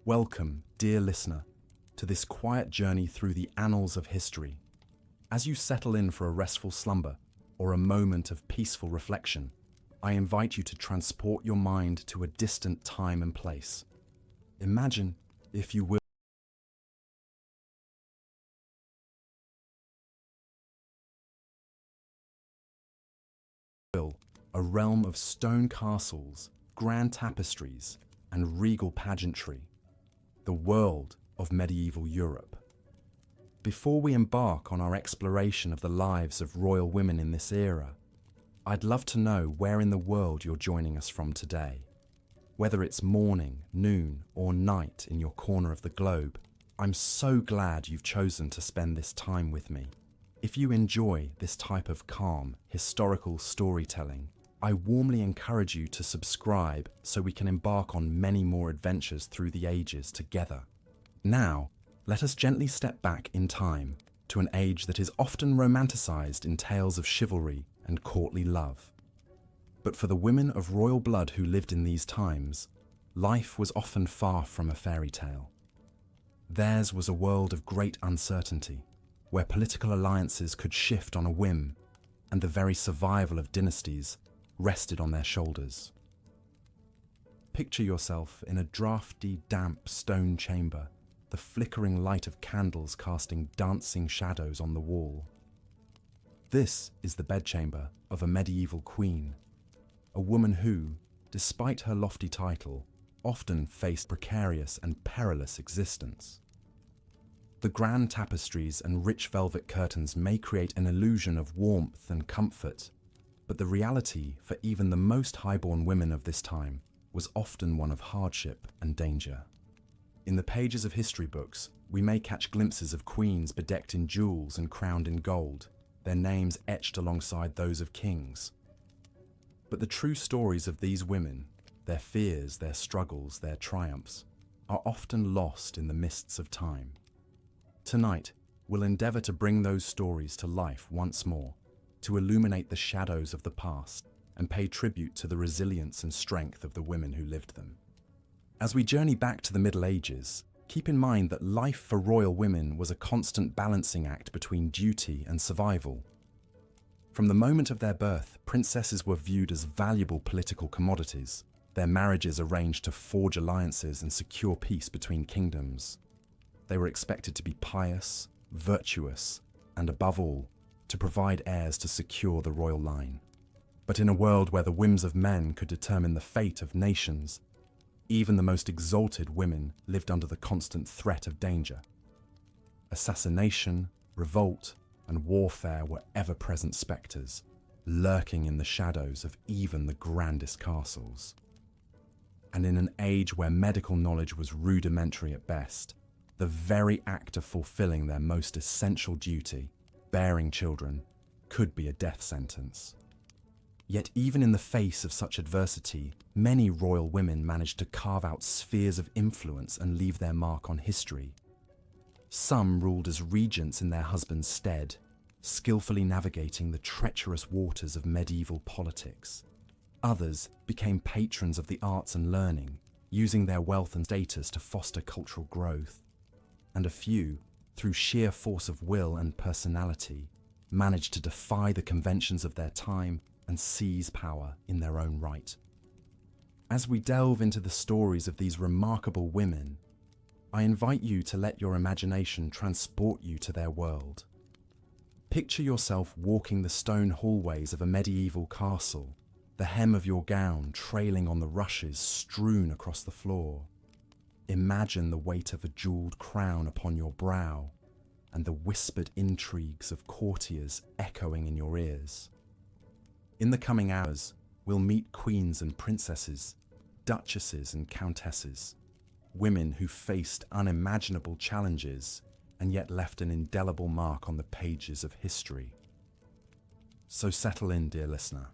Welcome, dear listener, to this quiet journey through the annals of history. As you settle in for a restful slumber or a moment of peaceful reflection, I invite you to transport your mind to a distant time and place. Imagine, if you will, a realm of stone castles, grand tapestries, and regal pageantry, the world of medieval Europe. Before we embark on our exploration of the lives of royal women in this era, I'd love to know where in the world you're joining us from today. Whether it's morning, noon, or night in your corner of the globe, I'm so glad you've chosen to spend this time with me. If you enjoy this type of calm, historical storytelling, I warmly encourage you to subscribe so we can embark on many more adventures through the ages together. Now, let us gently step back in time to an age that is often romanticized in tales of chivalry and courtly love. But for the women of royal blood who lived in these times, life was often far from a fairy tale. Theirs was a world of great uncertainty, where political alliances could shift on a whim, and the very survival of dynasties rested on their shoulders. Picture yourself in a drafty, damp stone chamber, the flickering light of candles casting dancing shadows on the wall. This is the bedchamber of a medieval queen, a woman who, despite her lofty title, often faced precarious and perilous existence. The grand tapestries and rich velvet curtains may create an illusion of warmth and comfort, but the reality for even the most highborn women of this time was often one of hardship and danger. In the pages of history books, we may catch glimpses of queens bedecked in jewels and crowned in gold, their names etched alongside those of kings. But the true stories of these women, their fears, their struggles, their triumphs, are often lost in the mists of time. Tonight, we'll endeavor to bring those stories to life once more, to illuminate the shadows of the past and pay tribute to the resilience and strength of the women who lived them. As we journey back to the Middle Ages, keep in mind that life for royal women was a constant balancing act between duty and survival. From the moment of their birth, princesses were viewed as valuable political commodities, their marriages arranged to forge alliances and secure peace between kingdoms. They were expected to be pious, virtuous, and above all, to provide heirs to secure the royal line. But in a world where the whims of men could determine the fate of nations, even the most exalted women lived under the constant threat of danger. Assassination, revolt, and warfare were ever-present spectres, lurking in the shadows of even the grandest castles. And in an age where medical knowledge was rudimentary at best, the very act of fulfilling their most essential duty, bearing children, could be a death sentence. Yet even in the face of such adversity, many royal women managed to carve out spheres of influence and leave their mark on history. Some ruled as regents in their husbands' stead, skillfully navigating the treacherous waters of medieval politics. Others became patrons of the arts and learning, using their wealth and status to foster cultural growth. And a few, through sheer force of will and personality, managed to defy the conventions of their time and seize power in their own right. As we delve into the stories of these remarkable women, I invite you to let your imagination transport you to their world. Picture yourself walking the stone hallways of a medieval castle, the hem of your gown trailing on the rushes strewn across the floor. Imagine the weight of a jeweled crown upon your brow and the whispered intrigues of courtiers echoing in your ears. In the coming hours, we'll meet queens and princesses, duchesses and countesses, women who faced unimaginable challenges and yet left an indelible mark on the pages of history. So settle in, dear listener,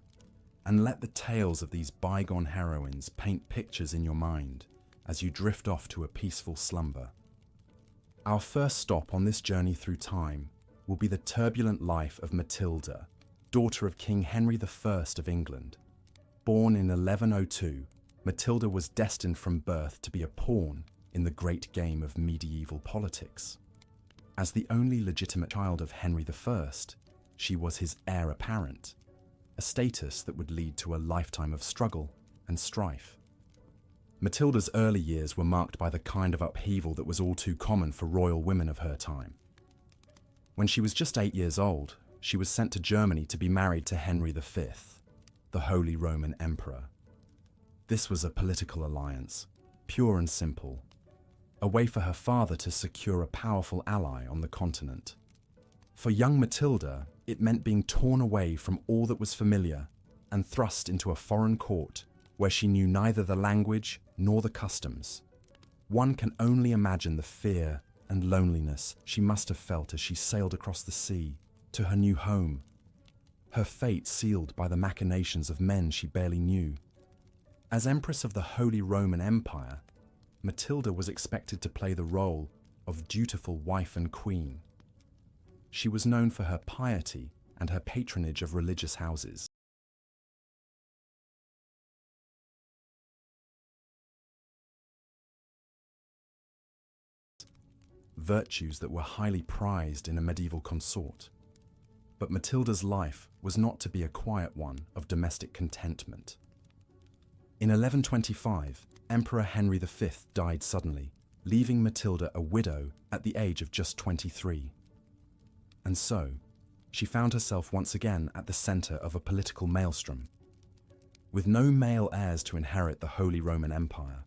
and let the tales of these bygone heroines paint pictures in your mind as you drift off to a peaceful slumber. Our first stop on this journey through time will be the turbulent life of Matilda, daughter of King Henry I of England. Born in 1102, Matilda was destined from birth to be a pawn in the great game of medieval politics. As the only legitimate child of Henry I, she was his heir apparent, a status that would lead to a lifetime of struggle and strife. Matilda's early years were marked by the kind of upheaval that was all too common for royal women of her time. When she was just 8 years old, she was sent to Germany to be married to Henry V, the Holy Roman Emperor. This was a political alliance, pure and simple, a way for her father to secure a powerful ally on the continent. For young Matilda, it meant being torn away from all that was familiar and thrust into a foreign court where she knew neither the language nor the customs. One can only imagine the fear and loneliness she must have felt as she sailed across the sea to her new home, her fate sealed by the machinations of men she barely knew. As Empress of the Holy Roman Empire, Matilda was expected to play the role of dutiful wife and queen. She was known for her piety and her patronage of religious houses. Virtues that were highly prized in a medieval consort. But Matilda's life was not to be a quiet one of domestic contentment. In 1125, Emperor Henry V died suddenly, leaving Matilda a widow at the age of just 23. And so, she found herself once again at the center of a political maelstrom. With no male heirs to inherit the Holy Roman Empire,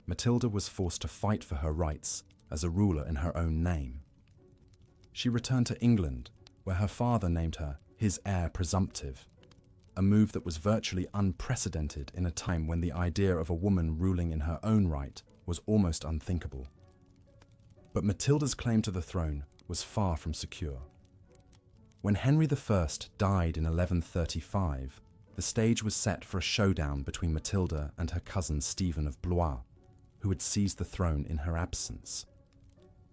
Matilda was forced to fight for her rights as a ruler in her own name. She returned to England, where her father named her his heir presumptive, a move that was virtually unprecedented in a time when the idea of a woman ruling in her own right was almost unthinkable. But Matilda's claim to the throne was far from secure. When Henry I died in 1135, the stage was set for a showdown between Matilda and her cousin Stephen of Blois, who had seized the throne in her absence.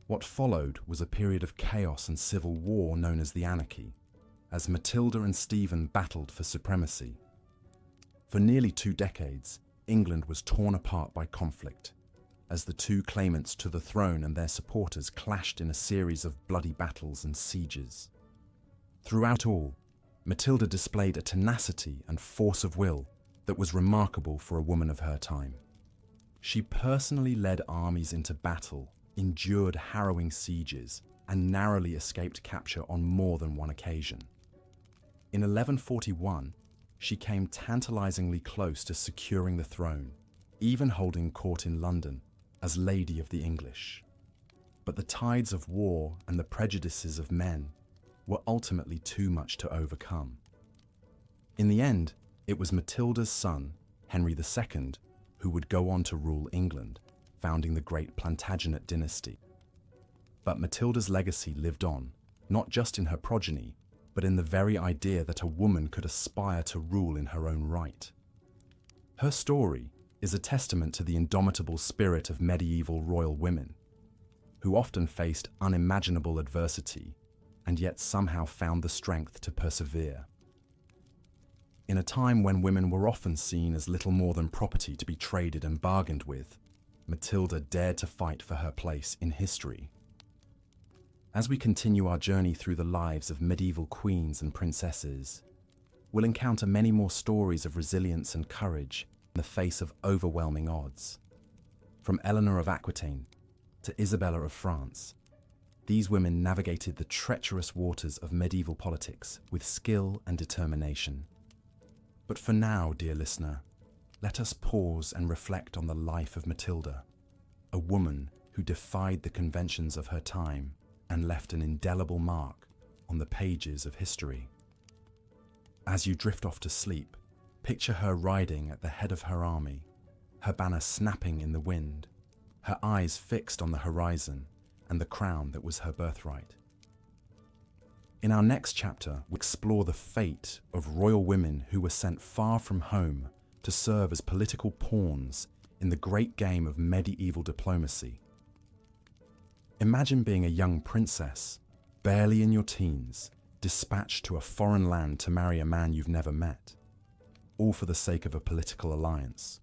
What followed was a period of chaos and civil war known as the Anarchy, as Matilda and Stephen battled for supremacy. For nearly 2 decades, England was torn apart by conflict, as the two claimants to the throne and their supporters clashed in a series of bloody battles and sieges. Throughout all, Matilda displayed a tenacity and force of will that was remarkable for a woman of her time. She personally led armies into battle, endured harrowing sieges, and narrowly escaped capture on more than one occasion. In 1141, she came tantalizingly close to securing the throne, even holding court in London as Lady of the English. But the tides of war and the prejudices of men were ultimately too much to overcome. In the end, it was Matilda's son, Henry II, who would go on to rule England, founding the great Plantagenet dynasty. But Matilda's legacy lived on, not just in her progeny, but in the very idea that a woman could aspire to rule in her own right. Her story is a testament to the indomitable spirit of medieval royal women, who often faced unimaginable adversity and yet somehow found the strength to persevere. In a time when women were often seen as little more than property to be traded and bargained with, Matilda dared to fight for her place in history. As we continue our journey through the lives of medieval queens and princesses, we'll encounter many more stories of resilience and courage in the face of overwhelming odds. From Eleanor of Aquitaine to Isabella of France, these women navigated the treacherous waters of medieval politics with skill and determination. But for now, dear listener, let us pause and reflect on the life of Matilda, a woman who defied the conventions of her time and left an indelible mark on the pages of history. As you drift off to sleep, picture her riding at the head of her army, her banner snapping in the wind, her eyes fixed on the horizon and the crown that was her birthright. In our next chapter, we explore the fate of royal women who were sent far from home to serve as political pawns in the great game of medieval diplomacy. Imagine being a young princess, barely in your teens, dispatched to a foreign land to marry a man you've never met, all for the sake of a political alliance.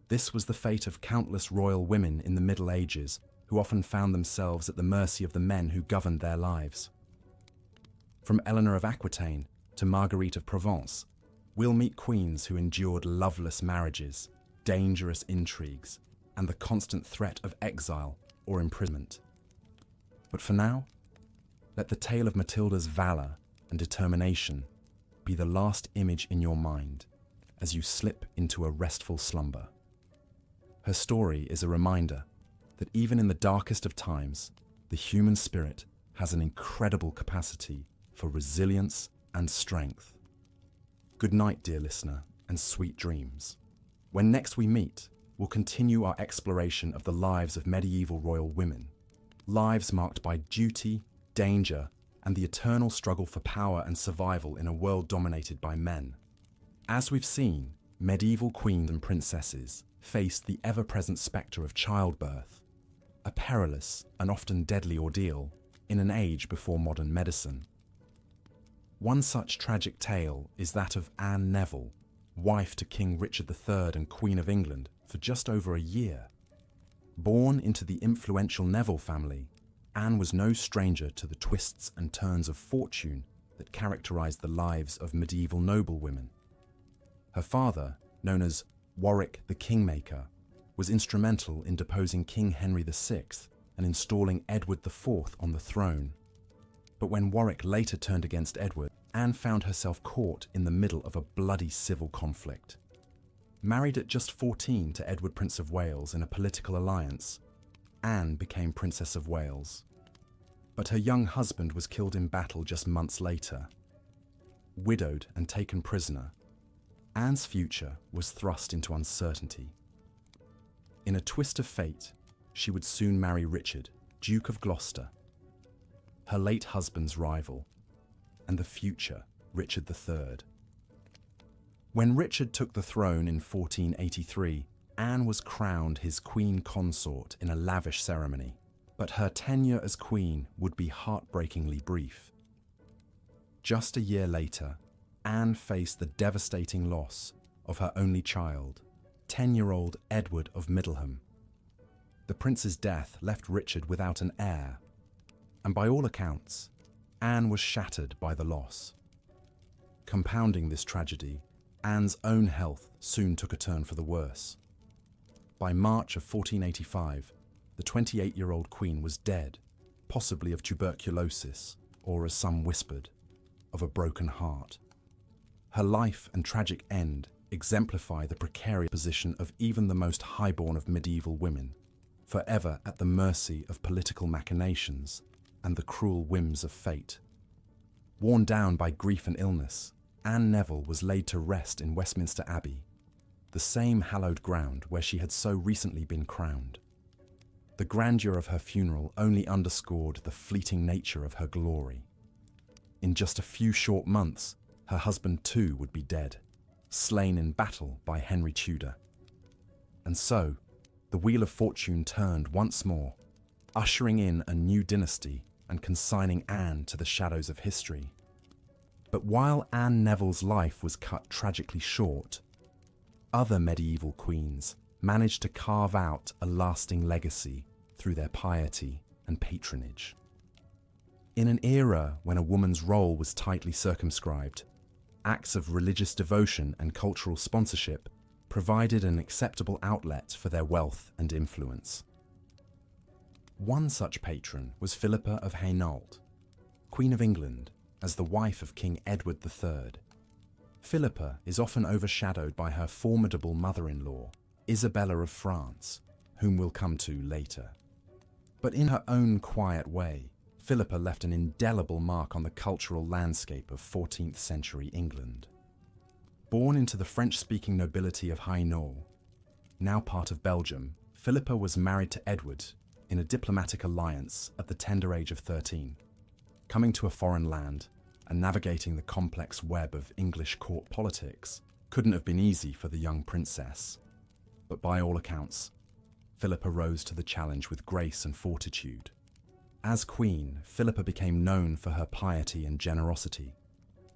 This was the fate of countless royal women in the Middle Ages who often found themselves at the mercy of the men who governed their lives. From Eleanor of Aquitaine to Marguerite of Provence, we'll meet queens who endured loveless marriages, dangerous intrigues, and the constant threat of exile or imprisonment. But for now, let the tale of Matilda's valor and determination be the last image in your mind as you slip into a restful slumber. Her story is a reminder that even in the darkest of times, the human spirit has an incredible capacity for resilience and strength. Good night, dear listener, and sweet dreams. When next we meet, we'll continue our exploration of the lives of medieval royal women, lives marked by duty, danger, and the eternal struggle for power and survival in a world dominated by men. As we've seen, medieval queens and princesses faced the ever-present spectre of childbirth, a perilous and often deadly ordeal in an age before modern medicine. One such tragic tale is that of Anne Neville, wife to King Richard III and Queen of England for just over a year. Born into the influential Neville family, Anne was no stranger to the twists and turns of fortune that characterized the lives of medieval noblewomen. Her father, known as Warwick the Kingmaker, was instrumental in deposing King Henry VI and installing Edward IV on the throne. But when Warwick later turned against Edward, Anne found herself caught in the middle of a bloody civil conflict. Married at just 14 to Edward, Prince of Wales, in a political alliance, Anne became Princess of Wales. But her young husband was killed in battle just months later. Widowed and taken prisoner, Anne's future was thrust into uncertainty. In a twist of fate, she would soon marry Richard, Duke of Gloucester, her late husband's rival, and the future Richard III. When Richard took the throne in 1483, Anne was crowned his queen consort in a lavish ceremony, but her tenure as queen would be heartbreakingly brief. Just a year later, Anne faced the devastating loss of her only child, 10-year-old Edward of Middleham. The prince's death left Richard without an heir, and by all accounts, Anne was shattered by the loss. Compounding this tragedy, Anne's own health soon took a turn for the worse. By March of 1485, the 28-year-old queen was dead, possibly of tuberculosis, or as some whispered, of a broken heart. Her life and tragic end exemplify the precarious position of even the most highborn of medieval women, forever at the mercy of political machinations and the cruel whims of fate. Worn down by grief and illness, Anne Neville was laid to rest in Westminster Abbey, the same hallowed ground where she had so recently been crowned. The grandeur of her funeral only underscored the fleeting nature of her glory. In just a few short months, her husband too would be dead, slain in battle by Henry Tudor. And so, the wheel of fortune turned once more, ushering in a new dynasty and consigning Anne to the shadows of history. But while Anne Neville's life was cut tragically short, other medieval queens managed to carve out a lasting legacy through their piety and patronage. In an era when a woman's role was tightly circumscribed, acts of religious devotion and cultural sponsorship provided an acceptable outlet for their wealth and influence. One such patron was Philippa of Hainault, Queen of England, as the wife of King Edward III. Philippa is often overshadowed by her formidable mother-in-law, Isabella of France, whom we'll come to later. But in her own quiet way, Philippa left an indelible mark on the cultural landscape of 14th century England. Born into the French-speaking nobility of Hainault, now part of Belgium, Philippa was married to Edward in a diplomatic alliance at the tender age of 13. Coming to a foreign land and navigating the complex web of English court politics couldn't have been easy for the young princess. But by all accounts, Philippa rose to the challenge with grace and fortitude. As queen, Philippa became known for her piety and generosity.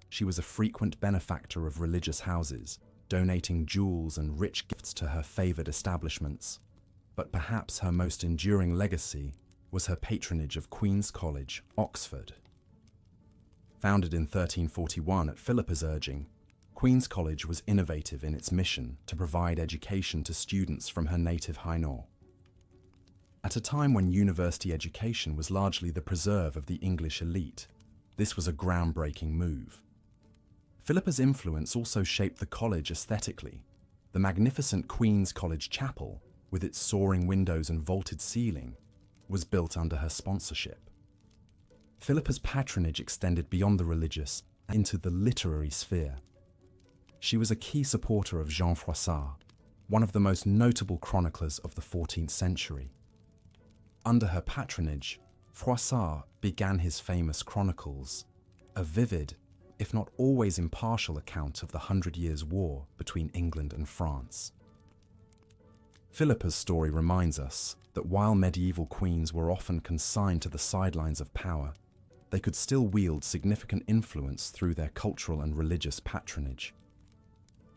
She was a frequent benefactor of religious houses, donating jewels and rich gifts to her favoured establishments. But perhaps her most enduring legacy was her patronage of Queen's College, Oxford. Founded in 1341 at Philippa's urging, Queen's College was innovative in its mission to provide education to students from her native Hainaut. At a time when university education was largely the preserve of the English elite, this was a groundbreaking move. Philippa's influence also shaped the college aesthetically. The magnificent Queen's College Chapel, with its soaring windows and vaulted ceiling, was built under her sponsorship. Philippa's patronage extended beyond the religious and into the literary sphere. She was a key supporter of Jean Froissart, one of the most notable chroniclers of the 14th century. Under her patronage, Froissart began his famous chronicles, a vivid, if not always impartial account of the 100 Years' War between England and France. Philippa's story reminds us that while medieval queens were often consigned to the sidelines of power, they could still wield significant influence through their cultural and religious patronage.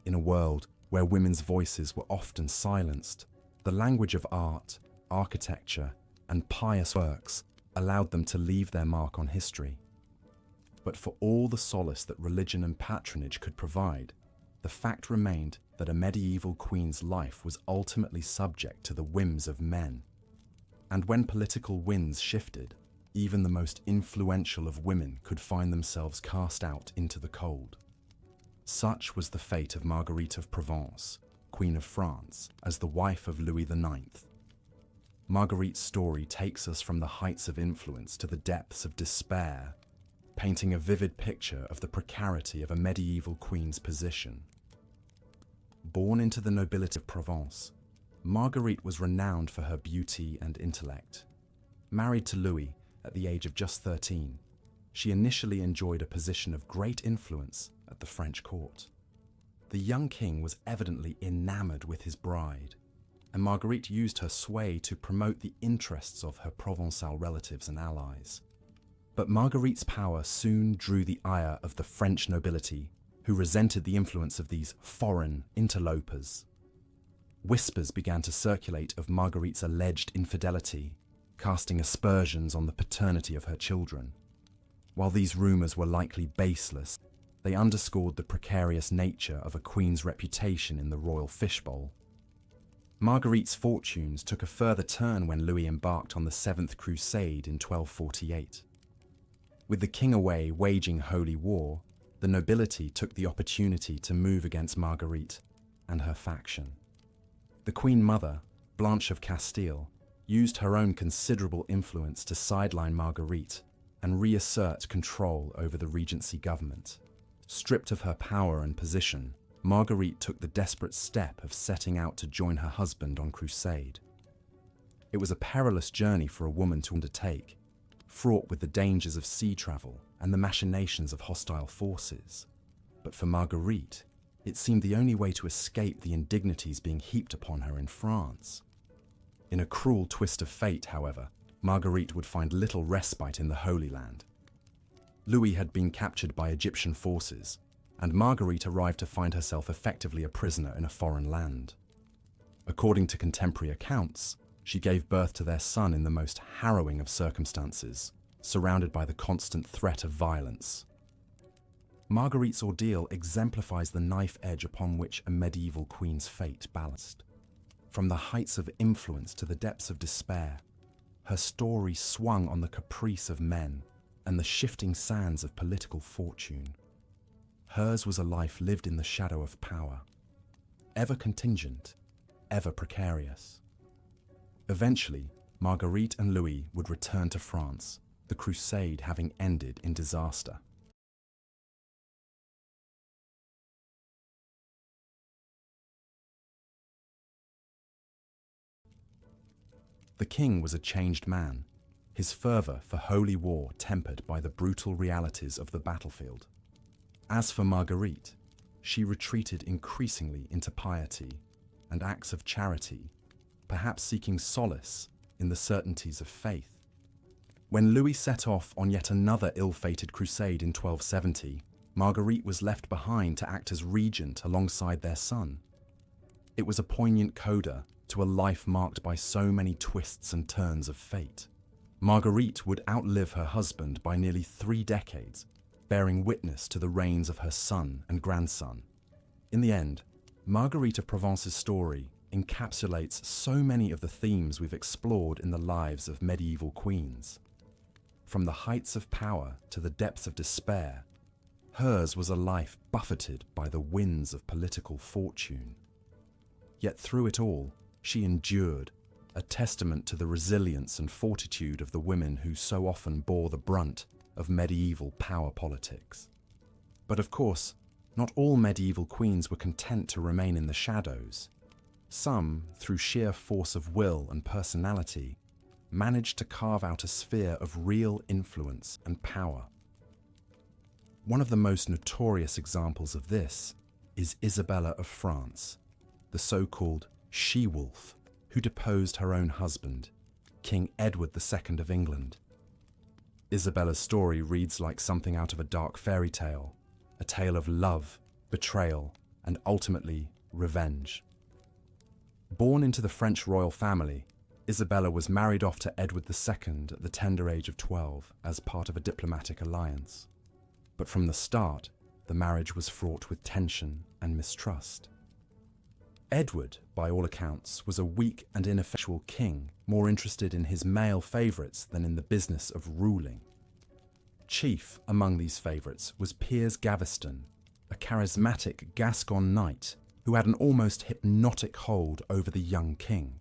In a world where women's voices were often silenced, the language of art, architecture, and pious works allowed them to leave their mark on history. But for all the solace that religion and patronage could provide, the fact remained that a medieval queen's life was ultimately subject to the whims of men. And when political winds shifted, even the most influential of women could find themselves cast out into the cold. Such was the fate of Marguerite of Provence, Queen of France, as the wife of Louis IX. Marguerite's story takes us from the heights of influence to the depths of despair, painting a vivid picture of the precarity of a medieval queen's position. Born into the nobility of Provence, Marguerite was renowned for her beauty and intellect. Married to Louis at the age of just 13, she initially enjoyed a position of great influence at the French court. The young king was evidently enamored with his bride, and Marguerite used her sway to promote the interests of her Provençal relatives and allies. But Marguerite's power soon drew the ire of the French nobility, who resented the influence of these foreign interlopers. Whispers began to circulate of Marguerite's alleged infidelity, casting aspersions on the paternity of her children. While these rumours were likely baseless, they underscored the precarious nature of a queen's reputation in the royal fishbowl. Marguerite's fortunes took a further turn when Louis embarked on the Seventh Crusade in 1248. With the king away waging holy war, the nobility took the opportunity to move against Marguerite and her faction. The Queen Mother, Blanche of Castile, used her own considerable influence to sideline Marguerite and reassert control over the regency government. Stripped of her power and position, Marguerite took the desperate step of setting out to join her husband on crusade. It was a perilous journey for a woman to undertake, fraught with the dangers of sea travel and the machinations of hostile forces. But for Marguerite, it seemed the only way to escape the indignities being heaped upon her in France. In a cruel twist of fate, however, Marguerite would find little respite in the Holy Land. Louis had been captured by Egyptian forces, and Marguerite arrived to find herself effectively a prisoner in a foreign land. According to contemporary accounts, she gave birth to their son in the most harrowing of circumstances, surrounded by the constant threat of violence. Marguerite's ordeal exemplifies the knife edge upon which a medieval queen's fate balanced. From the heights of influence to the depths of despair, her story swung on the caprice of men and the shifting sands of political fortune. Hers was a life lived in the shadow of power, ever contingent, ever precarious. Eventually, Marguerite and Louis would return to France, the crusade having ended in disaster. The king was a changed man, his fervour for holy war tempered by the brutal realities of the battlefield. As for Marguerite, she retreated increasingly into piety and acts of charity, perhaps seeking solace in the certainties of faith. When Louis set off on yet another ill-fated crusade in 1270, Marguerite was left behind to act as regent alongside their son. It was a poignant coda to a life marked by so many twists and turns of fate. Marguerite would outlive her husband by nearly 3 decades, bearing witness to the reigns of her son and grandson. In the end, Marguerite of Provence's story encapsulates so many of the themes we've explored in the lives of medieval queens. From the heights of power to the depths of despair, hers was a life buffeted by the winds of political fortune. Yet through it all, she endured, a testament to the resilience and fortitude of the women who so often bore the brunt of medieval power politics. But of course, not all medieval queens were content to remain in the shadows. Some, through sheer force of will and personality, managed to carve out a sphere of real influence and power. One of the most notorious examples of this is Isabella of France, the so-called she-wolf who deposed her own husband, King Edward II of England. Isabella's story reads like something out of a dark fairy tale, a tale of love, betrayal, and ultimately revenge. Born into the French royal family, Isabella was married off to Edward II at the tender age of 12 as part of a diplomatic alliance. But from the start, the marriage was fraught with tension and mistrust. Edward, by all accounts, was a weak and ineffectual king, more interested in his male favourites than in the business of ruling. Chief among these favourites was Piers Gaveston, a charismatic Gascon knight who had an almost hypnotic hold over the young king.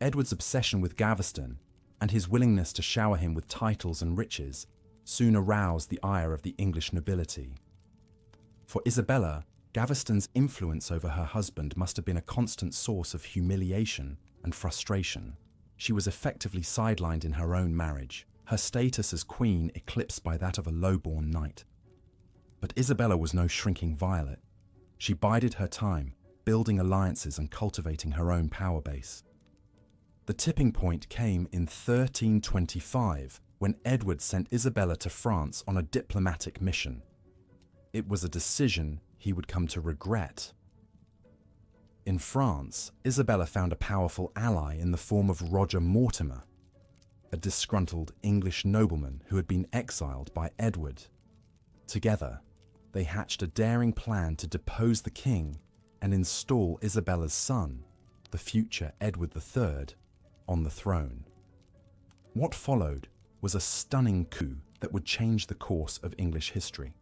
Edward's obsession with Gaveston and his willingness to shower him with titles and riches soon aroused the ire of the English nobility. For Isabella, Gaveston's influence over her husband must have been a constant source of humiliation and frustration. She was effectively sidelined in her own marriage, her status as queen eclipsed by that of a lowborn knight. But Isabella was no shrinking violet. She bided her time, building alliances and cultivating her own power base. The tipping point came in 1325, when Edward sent Isabella to France on a diplomatic mission. It was a decision he would come to regret. In France, Isabella found a powerful ally in the form of Roger Mortimer, a disgruntled English nobleman who had been exiled by Edward. Together, they hatched a daring plan to depose the king and install Isabella's son, the future Edward III, on the throne. What followed was a stunning coup that would change the course of English history.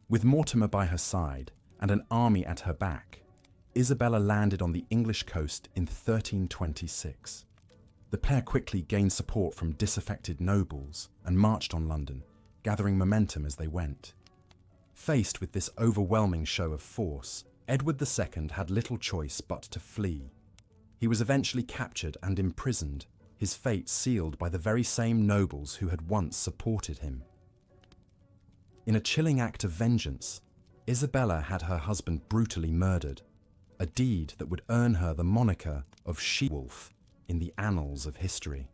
With Mortimer by her side and an army at her back, Isabella landed on the English coast in 1326. The pair quickly gained support from disaffected nobles and marched on London, gathering momentum as they went. Faced with this overwhelming show of force, Edward II had little choice but to flee. He was eventually captured and imprisoned, his fate sealed by the very same nobles who had once supported him. In a chilling act of vengeance, Isabella had her husband brutally murdered, a deed that would earn her the moniker of she-wolf in the annals of history.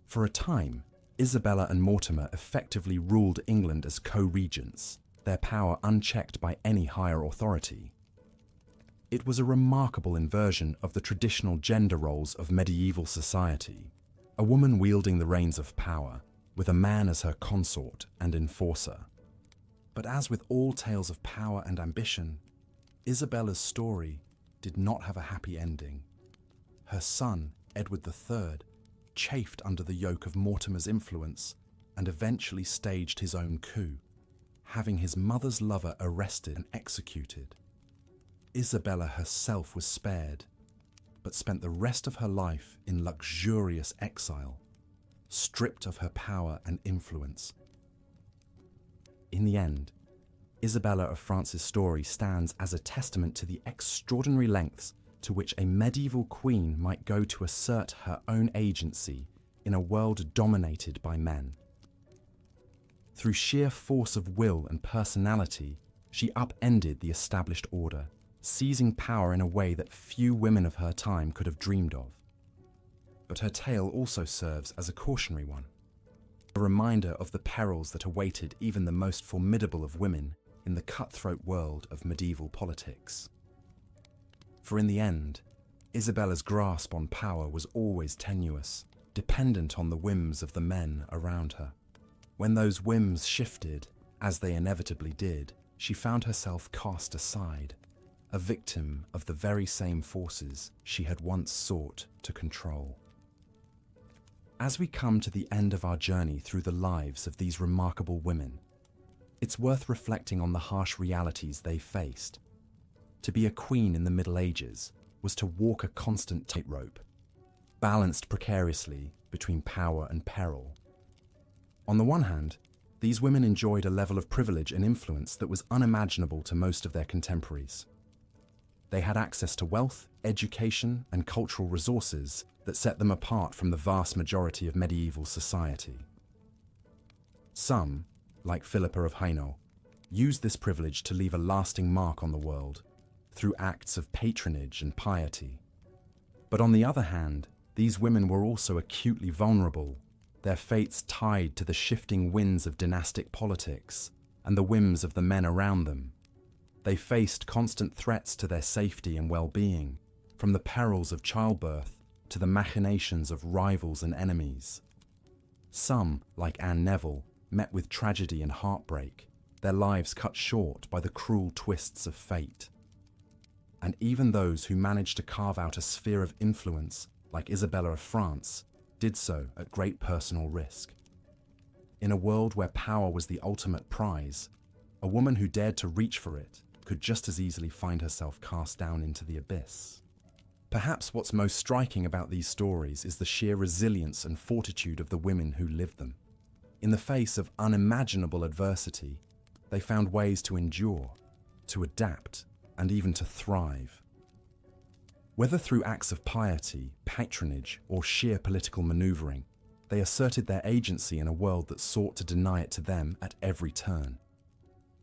For a time, Isabella and Mortimer effectively ruled England as co-regents, their power unchecked by any higher authority. It was a remarkable inversion of the traditional gender roles of medieval society, a woman wielding the reins of power, with a man as her consort and enforcer. But as with all tales of power and ambition, Isabella's story did not have a happy ending. Her son, Edward III, chafed under the yoke of Mortimer's influence and eventually staged his own coup, having his mother's lover arrested and executed. Isabella herself was spared, but spent the rest of her life in luxurious exile, stripped of her power and influence. In the end, Isabella of France's story stands as a testament to the extraordinary lengths to which a medieval queen might go to assert her own agency in a world dominated by men. Through sheer force of will and personality, she upended the established order, seizing power in a way that few women of her time could have dreamed of. But her tale also serves as a cautionary one. a reminder of the perils that awaited even the most formidable of women in the cutthroat world of medieval politics. For in the end, Isabella's grasp on power was always tenuous, dependent on the whims of the men around her. When those whims shifted, as they inevitably did, she found herself cast aside, a victim of the very same forces she had once sought to control. As we come to the end of our journey through the lives of these remarkable women, it's worth reflecting on the harsh realities they faced. To be a queen in the Middle Ages was to walk a constant tightrope, balanced precariously between power and peril. On the one hand, these women enjoyed a level of privilege and influence that was unimaginable to most of their contemporaries. They had access to wealth, education, and cultural resources that set them apart from the vast majority of medieval society. Some, like Philippa of Hainault, used this privilege to leave a lasting mark on the world through acts of patronage and piety. But on the other hand, these women were also acutely vulnerable, their fates tied to the shifting winds of dynastic politics and the whims of the men around them. They faced constant threats to their safety and well-being, from the perils of childbirth to the machinations of rivals and enemies. Some, like Anne Neville, met with tragedy and heartbreak, their lives cut short by the cruel twists of fate. And even those who managed to carve out a sphere of influence, like Isabella of France, did so at great personal risk. In a world where power was the ultimate prize, a woman who dared to reach for it could just as easily find herself cast down into the abyss. Perhaps what's most striking about these stories is the sheer resilience and fortitude of the women who lived them. In the face of unimaginable adversity, they found ways to endure, to adapt, and even to thrive. Whether through acts of piety, patronage, or sheer political maneuvering, they asserted their agency in a world that sought to deny it to them at every turn.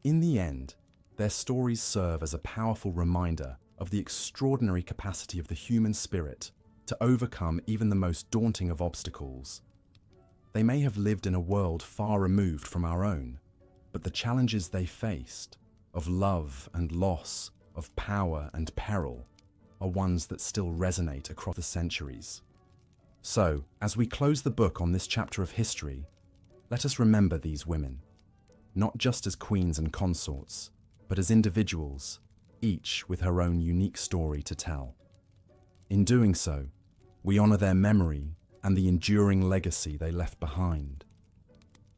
In the end, their stories serve as a powerful reminder of the extraordinary capacity of the human spirit to overcome even the most daunting of obstacles. They may have lived in a world far removed from our own, but the challenges they faced, of love and loss, of power and peril, are ones that still resonate across the centuries. So, as we close the book on this chapter of history, let us remember these women, not just as queens and consorts, but as individuals, each with her own unique story to tell. In doing so, we honor their memory and the enduring legacy they left behind.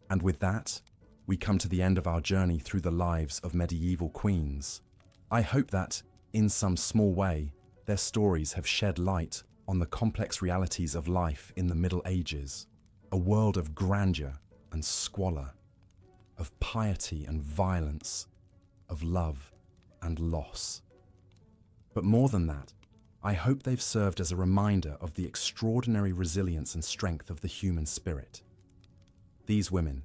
And with that, we come to the end of our journey through the lives of medieval queens. I hope that, in some small way, their stories have shed light on the complex realities of life in the Middle Ages, a world of grandeur and squalor, of piety and violence, of love and loss. But more than that, I hope they've served as a reminder of the extraordinary resilience and strength of the human spirit. These women,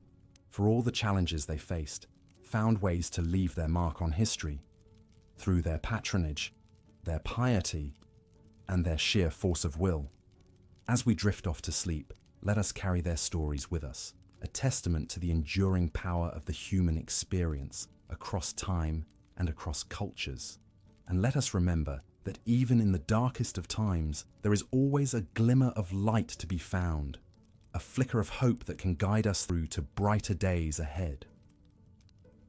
for all the challenges they faced, found ways to leave their mark on history through their patronage, their piety, and their sheer force of will. As we drift off to sleep, let us carry their stories with us, a testament to the enduring power of the human experience across time and across cultures. And let us remember that even in the darkest of times, there is always a glimmer of light to be found, a flicker of hope that can guide us through to brighter days ahead.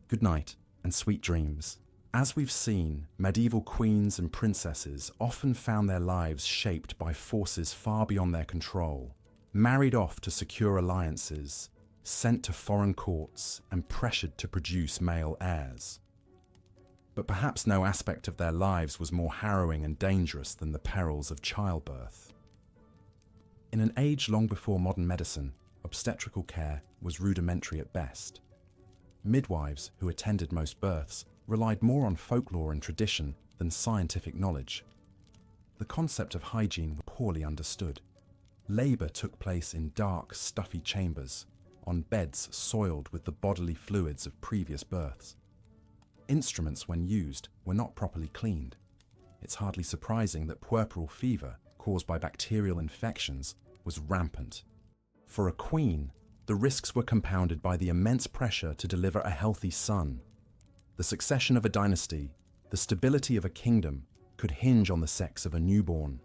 Good night and sweet dreams. As we've seen, medieval queens and princesses often found their lives shaped by forces far beyond their control, married off to secure alliances, sent to foreign courts, and pressured to produce male heirs. But perhaps no aspect of their lives was more harrowing and dangerous than the perils of childbirth. In an age long before modern medicine, obstetrical care was rudimentary at best. Midwives who attended most births relied more on folklore and tradition than scientific knowledge. The concept of hygiene was poorly understood. Labour took place in dark, stuffy chambers, on beds soiled with the bodily fluids of previous births. Instruments, when used, were not properly cleaned. It's hardly surprising that puerperal fever, caused by bacterial infections, was rampant. For a queen, the the risks were compounded by the immense pressure to deliver a healthy son. The succession of a dynasty, the stability of a kingdom, could hinge on the sex of a newborn.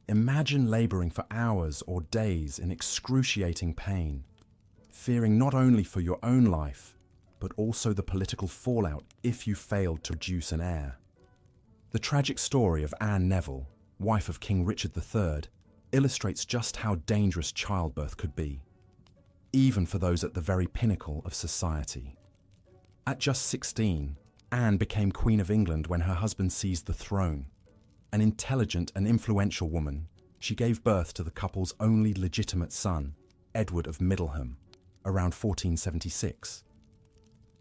Imagine laboring for hours or days in excruciating pain, fearing not only for your own life, but also the political fallout if you failed to produce an heir. The tragic story of Anne Neville, wife of King Richard III, illustrates just how dangerous childbirth could be, even for those at the very pinnacle of society. At just 16, Anne became Queen of England when her husband seized the throne. An intelligent and influential woman, she gave birth to the couple's only legitimate son, Edward of Middleham, around 1476.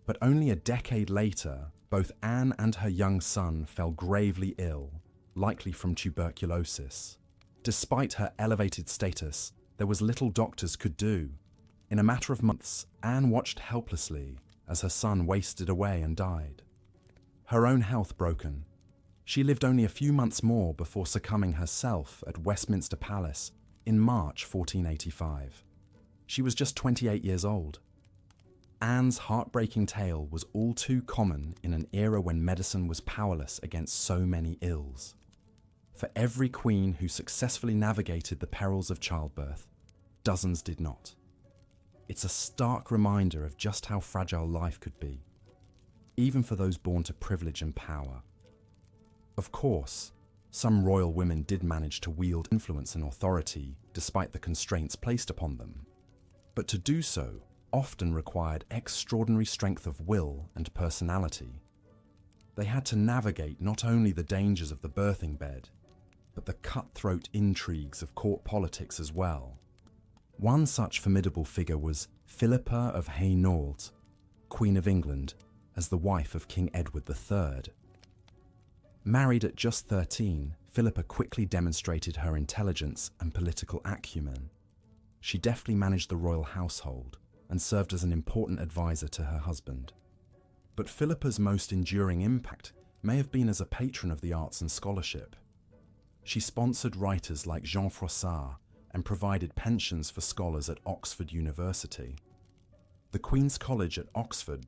But only a decade later, both Anne and her young son fell gravely ill, likely from tuberculosis. Despite her elevated status, there was little doctors could do. In a matter of months, Anne watched helplessly as her son wasted away and died. Her own health broken, she lived only a few months more before succumbing herself at Westminster Palace in March 1485. She was just 28 years old. Anne's heartbreaking tale was all too common in an era when medicine was powerless against so many ills. For every queen who successfully navigated the perils of childbirth, dozens did not. It's a stark reminder of just how fragile life could be, even for those born to privilege and power. Of course, some royal women did manage to wield influence and authority despite the constraints placed upon them, but to do so often required extraordinary strength of will and personality. They had to navigate not only the dangers of the birthing bed, but the cutthroat intrigues of court politics as well. One such formidable figure was Philippa of Hainault, Queen of England, as the wife of King Edward III. Married at just 13, Philippa quickly demonstrated her intelligence and political acumen. She deftly managed the royal household and served as an important advisor to her husband. But Philippa's most enduring impact may have been as a patron of the arts and scholarship. She sponsored writers like Jean Froissart and provided pensions for scholars at Oxford University. The Queen's College at Oxford,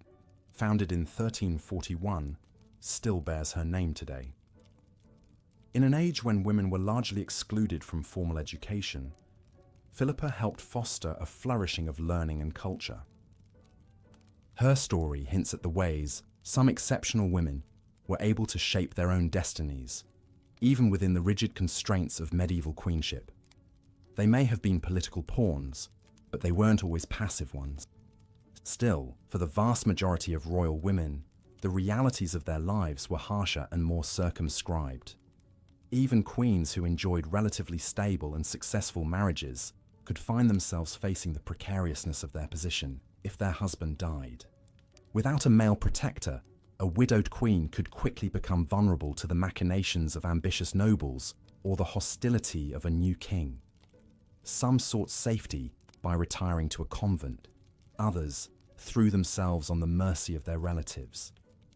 founded in 1341, still bears her name today. In an age when women were largely excluded from formal education, Philippa helped foster a flourishing of learning and culture. Her story hints at the ways some exceptional women were able to shape their own destinies, even within the rigid constraints of medieval queenship. They may have been political pawns, but they weren't always passive ones. Still, for the vast majority of royal women, the realities of their lives were harsher and more circumscribed. Even queens who enjoyed relatively stable and successful marriages could find themselves facing the precariousness of their position if their husband died. Without a male protector, a widowed queen could quickly become vulnerable to the machinations of ambitious nobles or the hostility of a new king. Some sought safety by retiring to a convent. Others threw themselves on the mercy of their relatives.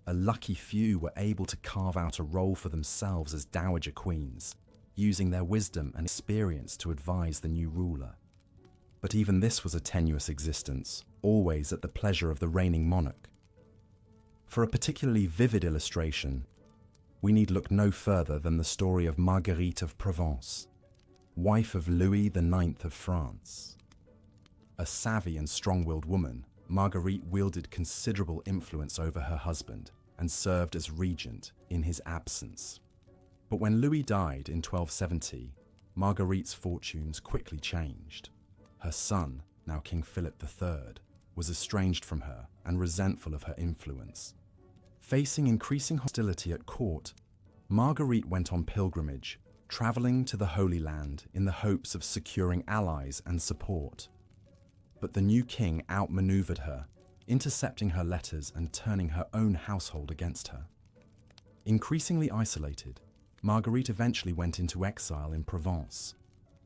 A lucky few were able to carve out a role for themselves as dowager queens, using their wisdom and experience to advise the new ruler. But even this was a tenuous existence, always at the pleasure of the reigning monarch. For a particularly vivid illustration, we need look no further than the story of Marguerite of Provence, wife of Louis IX of France. A savvy and strong-willed woman, Marguerite wielded considerable influence over her husband and served as regent in his absence. But when Louis died in 1270, Marguerite's fortunes quickly changed. Her son, now King Philip III, was estranged from her and resentful of her influence. Facing increasing hostility at court, Marguerite went on pilgrimage, traveling to the Holy Land in the hopes of securing allies and support. But the new king outmaneuvered her, intercepting her letters and turning her own household against her. Increasingly isolated, Marguerite eventually went into exile in Provence,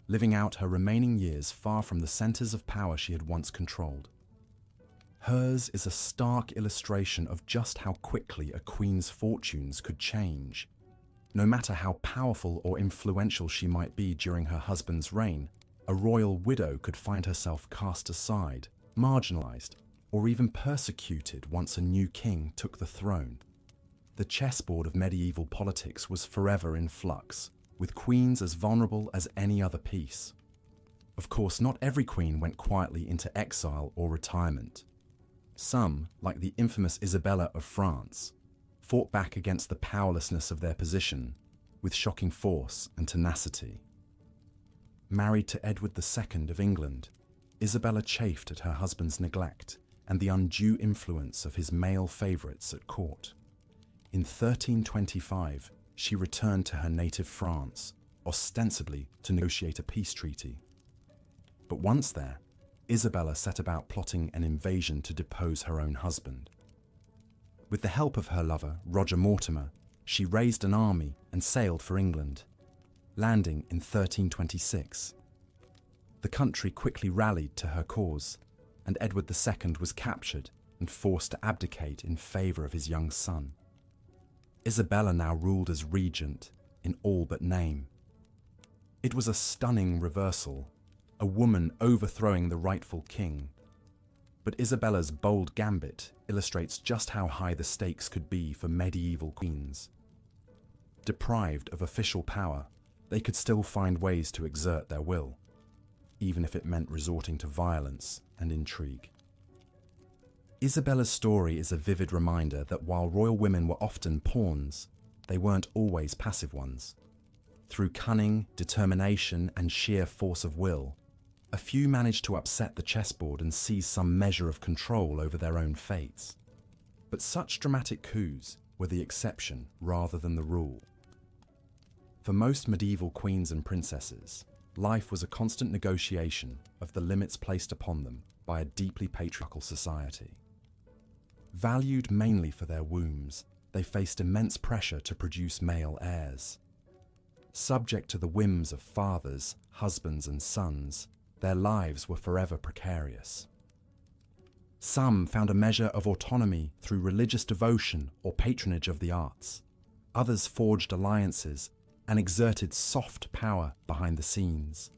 living out her remaining years far from the centers of power she had once controlled. Hers is a stark illustration of just how quickly a queen's fortunes could change. No matter how powerful or influential she might be during her husband's reign, a royal widow could find herself cast aside marginalized, or even persecuted once a new king took the throne. The chessboard of medieval politics was forever in flux, with queens as vulnerable as any other piece. Of course, not every queen went quietly into exile or retirement. Some, like the infamous Isabella of France, fought back against the powerlessness of their position with shocking force and tenacity. Married to Edward II of England, Isabella chafed at her husband's neglect and the undue influence of his male favourites at court. In 1325, she returned to her native France, ostensibly to negotiate a peace treaty. But once there, Isabella set about plotting an invasion to depose her own husband. With the help of her lover, Roger Mortimer, she raised an army and sailed for England, landing in 1326. The country quickly rallied to her cause, and Edward II was captured and forced to abdicate in favour of his young son. Isabella now ruled as regent in all but name. It was a stunning reversal, a woman overthrowing the rightful king. But Isabella's bold gambit illustrates just how high the stakes could be for medieval queens. Deprived of official power, they could still find ways to exert their will, even if it meant resorting to violence and intrigue. Isabella's story is a vivid reminder that while royal women were often pawns, they weren't always passive ones. Through cunning, determination, and sheer force of will, a few managed to upset the chessboard and seize some measure of control over their own fates. But such dramatic coups were the exception rather than the rule. For most medieval queens and princesses, life was a constant negotiation of the limits placed upon them by a deeply patriarchal society. Valued mainly for their wombs, they faced immense pressure to produce male heirs. Subject to the whims of fathers, husbands, and sons, their lives were forever precarious. Some found a measure of autonomy through religious devotion or patronage of the arts. Others forged alliances and exerted soft power behind the scenes.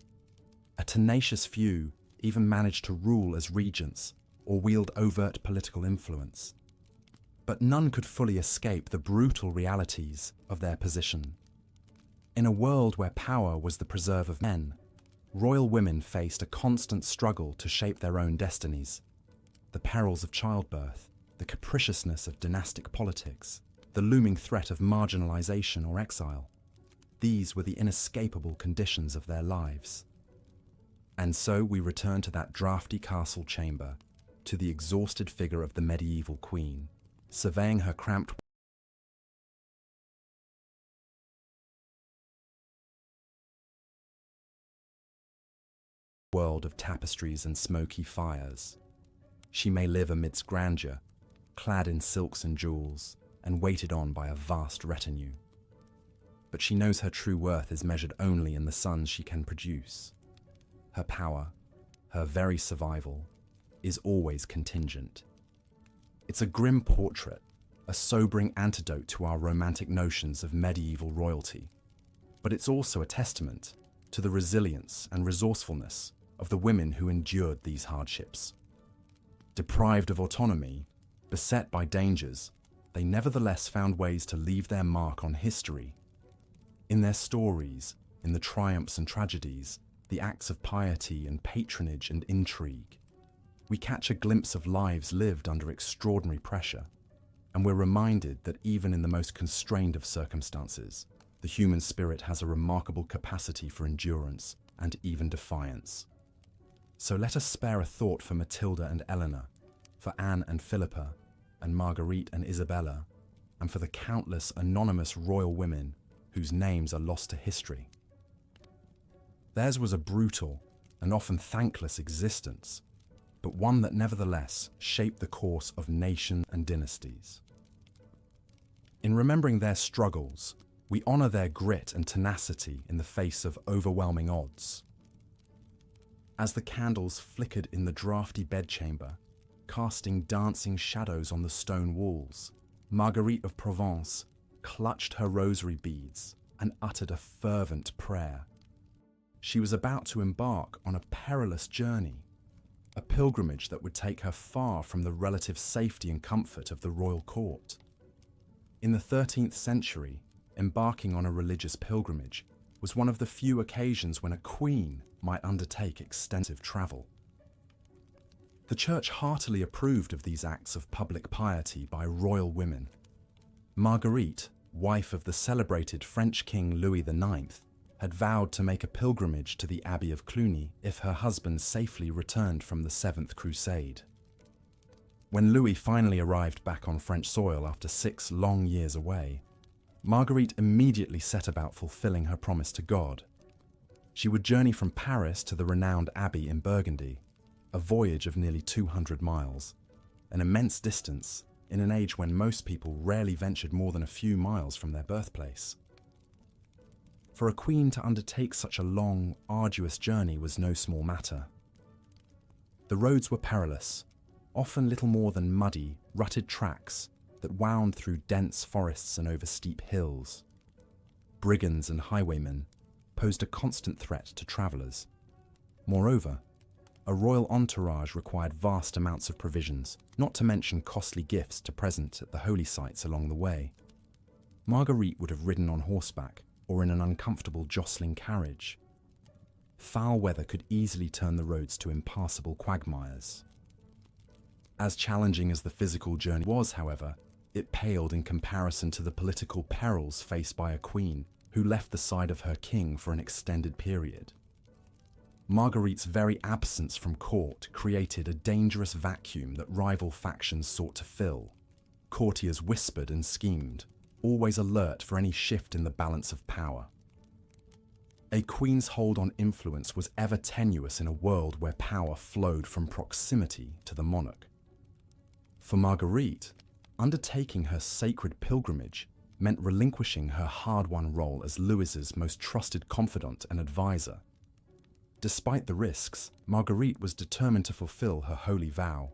A tenacious few even managed to rule as regents or wield overt political influence. But none could fully escape the brutal realities of their position. In a world where power was the preserve of men, royal women faced a constant struggle to shape their own destinies. The perils of childbirth, the capriciousness of dynastic politics, the looming threat of marginalization or exile. These were the inescapable conditions of their lives. And so we return to that draughty castle chamber, to the exhausted figure of the medieval queen, surveying her cramped world of tapestries and smoky fires. She may live amidst grandeur, clad in silks and jewels, and waited on by a vast retinue. But she knows her true worth is measured only in the sons she can produce. Her power, her very survival, is always contingent. It's a grim portrait, a sobering antidote to our romantic notions of medieval royalty. But it's also a testament to the resilience and resourcefulness of the women who endured these hardships. Deprived of autonomy, beset by dangers, they nevertheless found ways to leave their mark on history. In their stories, in the triumphs and tragedies, the acts of piety and patronage and intrigue, we catch a glimpse of lives lived under extraordinary pressure, and we're reminded that even in the most constrained of circumstances, the human spirit has a remarkable capacity for endurance and even defiance. So let us spare a thought for Matilda and Eleanor, for Anne and Philippa, and Marguerite and Isabella, and for the countless anonymous royal women whose names are lost to history. Theirs was a brutal and often thankless existence, but one that nevertheless shaped the course of nations and dynasties. In remembering their struggles, we honor their grit and tenacity in the face of overwhelming odds. As the candles flickered in the draughty bedchamber, casting dancing shadows on the stone walls, Marguerite of Provence clutched her rosary beads and uttered a fervent prayer. She was about to embark on a perilous journey, a pilgrimage that would take her far from the relative safety and comfort of the royal court. In the 13th century, embarking on a religious pilgrimage was one of the few occasions when a queen might undertake extensive travel. The church heartily approved of these acts of public piety by royal women. Marguerite, wife of the celebrated French King Louis IX, had vowed to make a pilgrimage to the Abbey of Cluny if her husband safely returned from the Seventh Crusade. When Louis finally arrived back on French soil after 6 long years away, Marguerite immediately set about fulfilling her promise to God. She would journey from Paris to the renowned abbey in Burgundy, a voyage of nearly 200 miles, an immense distance in an age when most people rarely ventured more than a few miles from their birthplace. For a queen to undertake such a long, arduous journey was no small matter. The roads were perilous, often little more than muddy, rutted tracks that wound through dense forests and over steep hills. Brigands and highwaymen posed a constant threat to travellers. Moreover, a royal entourage required vast amounts of provisions, not to mention costly gifts to present at the holy sites along the way. Marguerite would have ridden on horseback or in an uncomfortable jostling carriage. Foul weather could easily turn the roads to impassable quagmires. As challenging as the physical journey was, however, it paled in comparison to the political perils faced by a queen who left the side of her king for an extended period. Marguerite's very absence from court created a dangerous vacuum that rival factions sought to fill. Courtiers whispered and schemed, always alert for any shift in the balance of power. A queen's hold on influence was ever tenuous in a world where power flowed from proximity to the monarch. For Marguerite, undertaking her sacred pilgrimage meant relinquishing her hard-won role as Louis's most trusted confidant and advisor. Despite the risks, Marguerite was determined to fulfill her holy vow.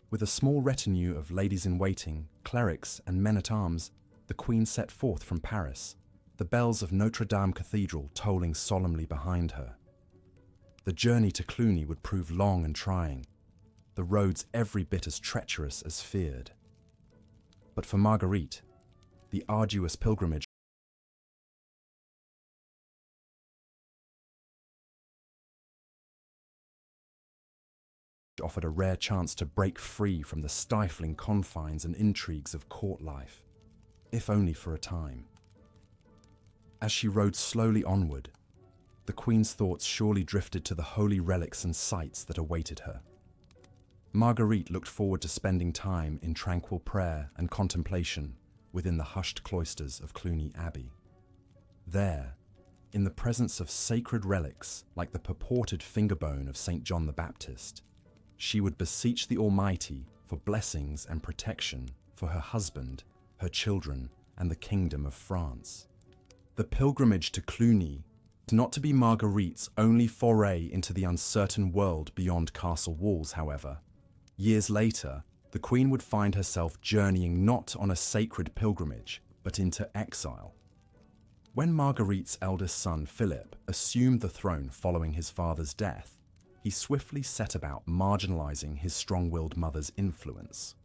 With a small retinue of ladies-in-waiting, clerics, and men-at-arms, the Queen set forth from Paris, the bells of Notre Dame Cathedral tolling solemnly behind her. The journey to Cluny would prove long and trying, the roads every bit as treacherous as feared. But for Marguerite, the arduous pilgrimage offered a rare chance to break free from the stifling confines and intrigues of court life, if only for a time. As she rode slowly onward, the Queen's thoughts surely drifted to the holy relics and sights that awaited her. Marguerite looked forward to spending time in tranquil prayer and contemplation within the hushed cloisters of Cluny Abbey. There, in the presence of sacred relics like the purported fingerbone of St. John the Baptist, she would beseech the Almighty for blessings and protection for her husband, her children, and the Kingdom of France. The pilgrimage to Cluny was not to be Marguerite's only foray into the uncertain world beyond castle walls, however. Years later, the Queen would find herself journeying not on a sacred pilgrimage, but into exile. When Marguerite's eldest son, Philip, assumed the throne following his father's death, he swiftly set about marginalizing his strong-willed mother's influence.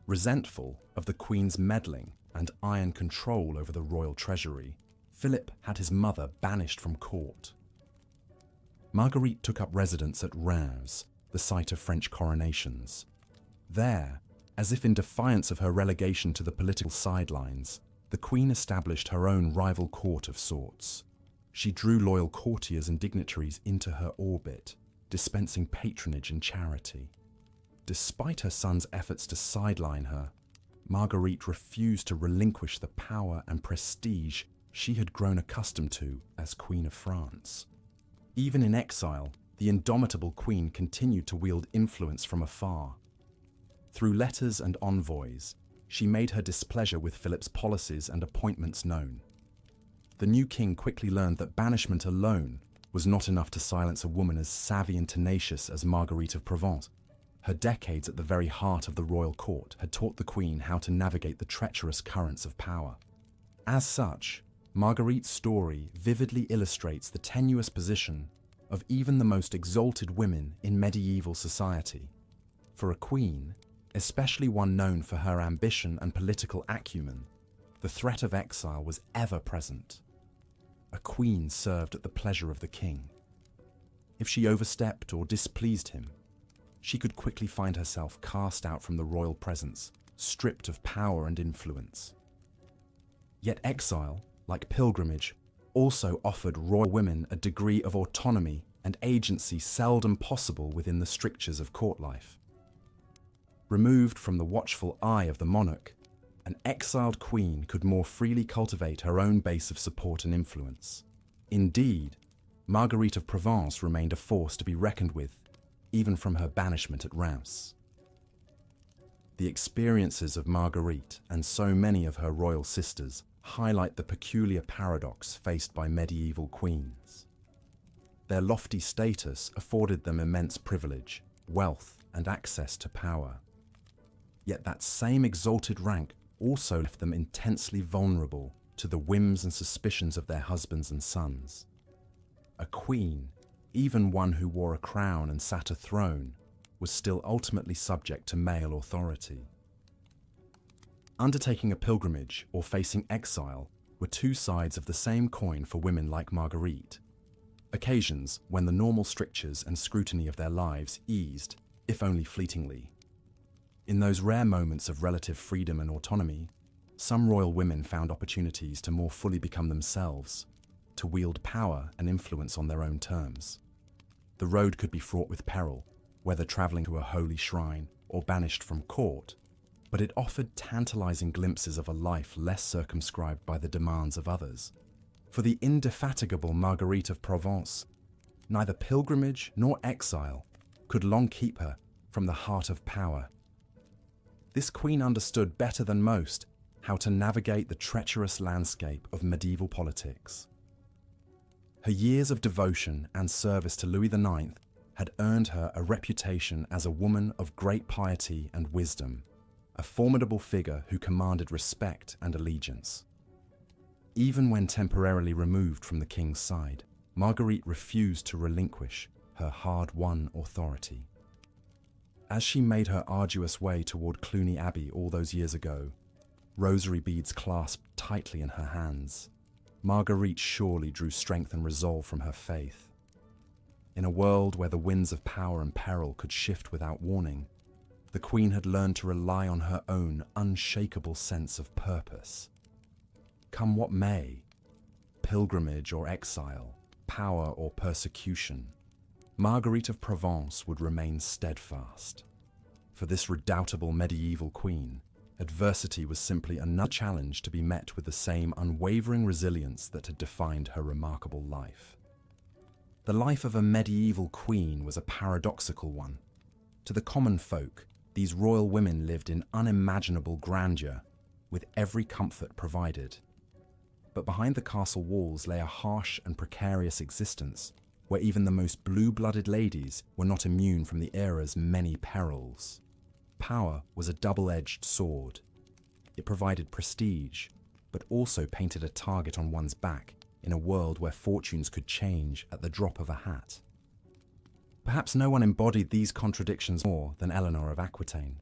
Resentful of the Queen's meddling and iron control over the royal treasury, Philip had his mother banished from court. Marguerite took up residence at Reims, the site of French coronations. There, as if in defiance of her relegation to the political sidelines, the Queen established her own rival court of sorts. She drew loyal courtiers and dignitaries into her orbit, dispensing patronage and charity. Despite her son's efforts to sideline her, Marguerite refused to relinquish the power and prestige she had grown accustomed to as Queen of France. Even in exile, the indomitable Queen continued to wield influence from afar. Through letters and envoys, she made her displeasure with Philip's policies and appointments known. The new king quickly learned that banishment alone was not enough to silence a woman as savvy and tenacious as Marguerite of Provence. Her decades at the very heart of the royal court had taught the Queen how to navigate the treacherous currents of power. As such, Marguerite's story vividly illustrates the tenuous position of even the most exalted women in medieval society. For a queen, especially one known for her ambition and political acumen, the threat of exile was ever present. A queen served at the pleasure of the king. If she overstepped or displeased him, she could quickly find herself cast out from the royal presence, stripped of power and influence. Yet exile, like pilgrimage, also offered royal women a degree of autonomy and agency seldom possible within the strictures of court life. Removed from the watchful eye of the monarch, an exiled queen could more freely cultivate her own base of support and influence. Indeed, Marguerite of Provence remained a force to be reckoned with, even from her banishment at Reims. The experiences of Marguerite and so many of her royal sisters highlight the peculiar paradox faced by medieval queens. Their lofty status afforded them immense privilege, wealth, and access to power. Yet that same exalted rank also left them intensely vulnerable to the whims and suspicions of their husbands and sons. A queen, even one who wore a crown and sat a throne, was still ultimately subject to male authority. Undertaking a pilgrimage or facing exile were two sides of the same coin for women like Marguerite, occasions when the normal strictures and scrutiny of their lives eased, if only fleetingly. In those rare moments of relative freedom and autonomy, some royal women found opportunities to more fully become themselves, to wield power and influence on their own terms. The road could be fraught with peril, whether traveling to a holy shrine or banished from court, but it offered tantalizing glimpses of a life less circumscribed by the demands of others. For the indefatigable Marguerite of Provence, neither pilgrimage nor exile could long keep her from the heart of power. This queen understood better than most how to navigate the treacherous landscape of medieval politics. Her years of devotion and service to Louis IX had earned her a reputation as a woman of great piety and wisdom, a formidable figure who commanded respect and allegiance. Even when temporarily removed from the king's side, Marguerite refused to relinquish her hard-won authority. As she made her arduous way toward Cluny Abbey all those years ago, rosary beads clasped tightly in her hands, Marguerite surely drew strength and resolve from her faith. In a world where the winds of power and peril could shift without warning, the queen had learned to rely on her own unshakable sense of purpose. Come what may, pilgrimage or exile, power or persecution, Marguerite of Provence would remain steadfast. For this redoubtable medieval queen, adversity was simply another challenge to be met with the same unwavering resilience that had defined her remarkable life. The life of a medieval queen was a paradoxical one. To the common folk, these royal women lived in unimaginable grandeur, with every comfort provided. But behind the castle walls lay a harsh and precarious existence, where even the most blue-blooded ladies were not immune from the era's many perils. Power was a double-edged sword. It provided prestige, but also painted a target on one's back in a world where fortunes could change at the drop of a hat. Perhaps no one embodied these contradictions more than Eleanor of Aquitaine.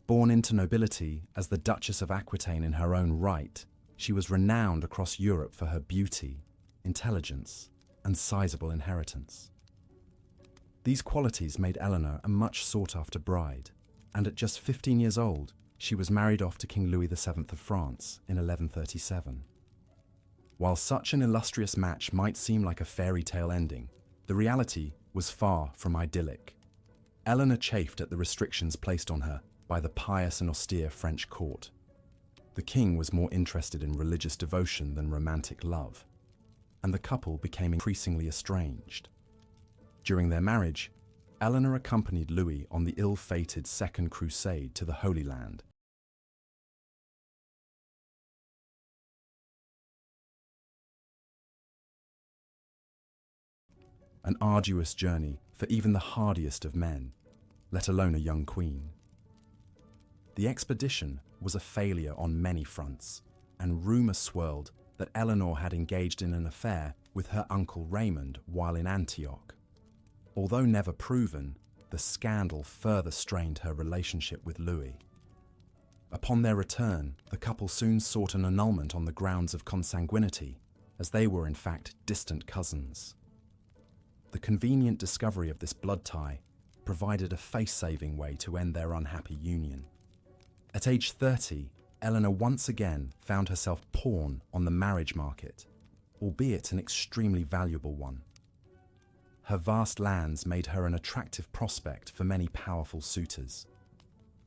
Born into nobility as the Duchess of Aquitaine in her own right, she was renowned across Europe for her beauty, intelligence, and sizable inheritance. These qualities made Eleanor a much sought-after bride, and at just 15 years old, she was married off to King Louis VII of France in 1137. While such an illustrious match might seem like a fairy tale ending, the reality was far from idyllic. Eleanor chafed at the restrictions placed on her by the pious and austere French court. The king was more interested in religious devotion than romantic love, and the couple became increasingly estranged. During their marriage, Eleanor accompanied Louis on the ill-fated Second Crusade to the Holy Land. An arduous journey for even the hardiest of men, let alone a young queen. The expedition was a failure on many fronts, and rumour swirled that Eleanor had engaged in an affair with her uncle Raymond while in Antioch. Although never proven, the scandal further strained her relationship with Louis. Upon their return, the couple soon sought an annulment on the grounds of consanguinity, as they were in fact distant cousins. The convenient discovery of this blood tie provided a face-saving way to end their unhappy union. At age 30, Eleanor once again found herself pawn on the marriage market, albeit an extremely valuable one. Her vast lands made her an attractive prospect for many powerful suitors.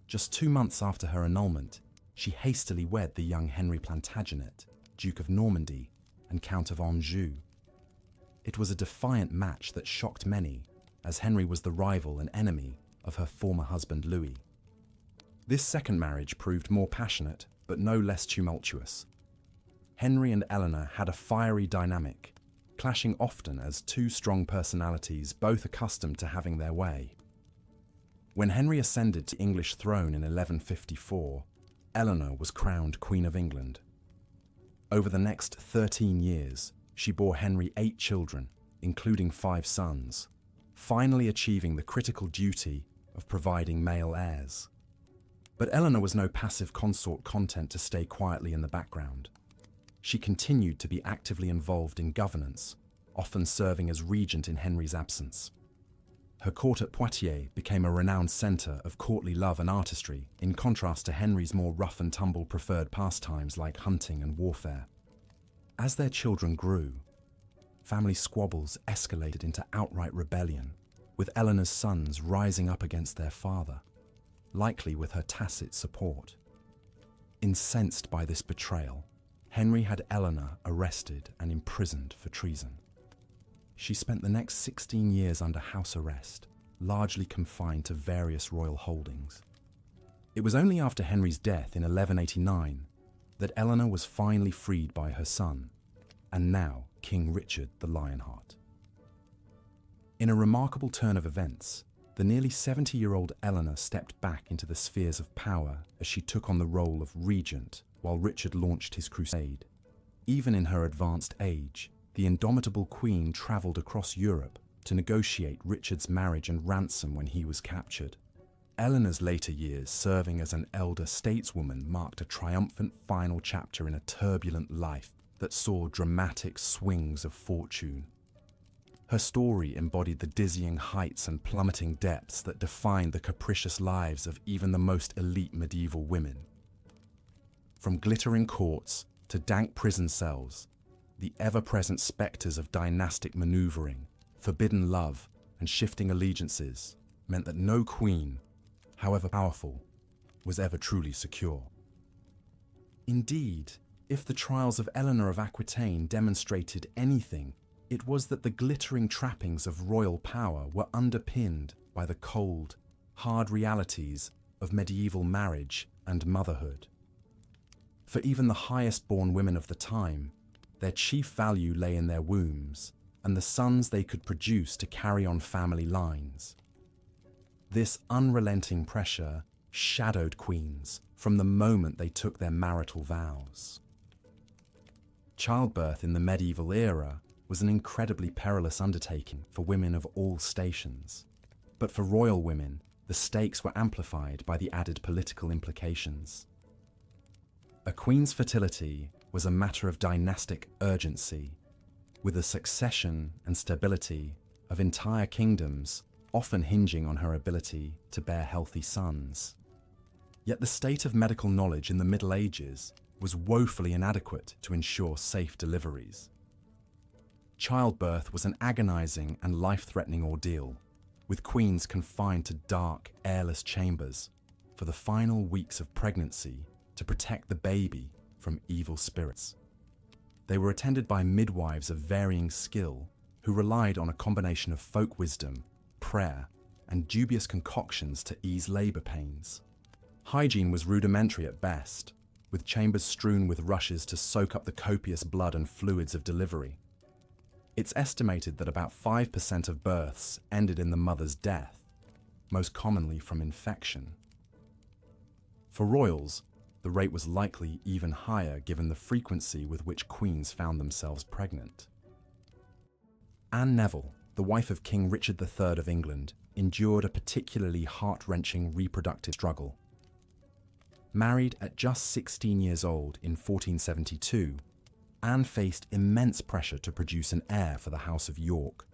Just 2 months after her annulment, she hastily wed the young Henry Plantagenet, Duke of Normandy and Count of Anjou. It was a defiant match that shocked many, as Henry was the rival and enemy of her former husband Louis. This second marriage proved more passionate, but no less tumultuous. Henry and Eleanor had a fiery dynamic, clashing often as two strong personalities both accustomed to having their way. When Henry ascended to the English throne in 1154, Eleanor was crowned Queen of England. Over the next 13 years, she bore Henry 8 children, including 5 sons, finally achieving the critical duty of providing male heirs. But Eleanor was no passive consort content to stay quietly in the background. She continued to be actively involved in governance, often serving as regent in Henry's absence. Her court at Poitiers became a renowned centre of courtly love and artistry, in contrast to Henry's more rough-and-tumble preferred pastimes like hunting and warfare. As their children grew, family squabbles escalated into outright rebellion, with Eleanor's sons rising up against their father, likely with her tacit support. Incensed by this betrayal, Henry had Eleanor arrested and imprisoned for treason. She spent the next 16 years under house arrest, largely confined to various royal holdings. It was only after Henry's death in 1189 that Eleanor was finally freed by her son, and now King Richard the Lionheart. In a remarkable turn of events, the nearly 70-year-old Eleanor stepped back into the spheres of power as she took on the role of regent while Richard launched his crusade. Even in her advanced age, the indomitable queen travelled across Europe to negotiate Richard's marriage and ransom when he was captured. Eleanor's later years serving as an elder stateswoman marked a triumphant final chapter in a turbulent life that saw dramatic swings of fortune. Her story embodied the dizzying heights and plummeting depths that defined the capricious lives of even the most elite medieval women. From glittering courts to dank prison cells, the ever-present spectres of dynastic maneuvering, forbidden love, and shifting allegiances meant that no queen, however powerful, was ever truly secure. Indeed, if the trials of Eleanor of Aquitaine demonstrated anything, it was that the glittering trappings of royal power were underpinned by the cold, hard realities of medieval marriage and motherhood. For even the highest-born women of the time, their chief value lay in their wombs and the sons they could produce to carry on family lines. This unrelenting pressure shadowed queens from the moment they took their marital vows. Childbirth in the medieval era was an incredibly perilous undertaking for women of all stations. But for royal women, the stakes were amplified by the added political implications. A queen's fertility was a matter of dynastic urgency, with the succession and stability of entire kingdoms often hinging on her ability to bear healthy sons. Yet the state of medical knowledge in the Middle Ages was woefully inadequate to ensure safe deliveries. Childbirth was an agonizing and life-threatening ordeal, with queens confined to dark, airless chambers for the final weeks of pregnancy to protect the baby from evil spirits. They were attended by midwives of varying skill who relied on a combination of folk wisdom, prayer, and dubious concoctions to ease labor pains. Hygiene was rudimentary at best, with chambers strewn with rushes to soak up the copious blood and fluids of delivery. It's estimated that about 5% of births ended in the mother's death, most commonly from infection. For royals, the rate was likely even higher given the frequency with which queens found themselves pregnant. Anne Neville, the wife of King Richard III of England, endured a particularly heart-wrenching reproductive struggle. Married at just 16 years old in 1472, Anne faced immense pressure to produce an heir for the House of York.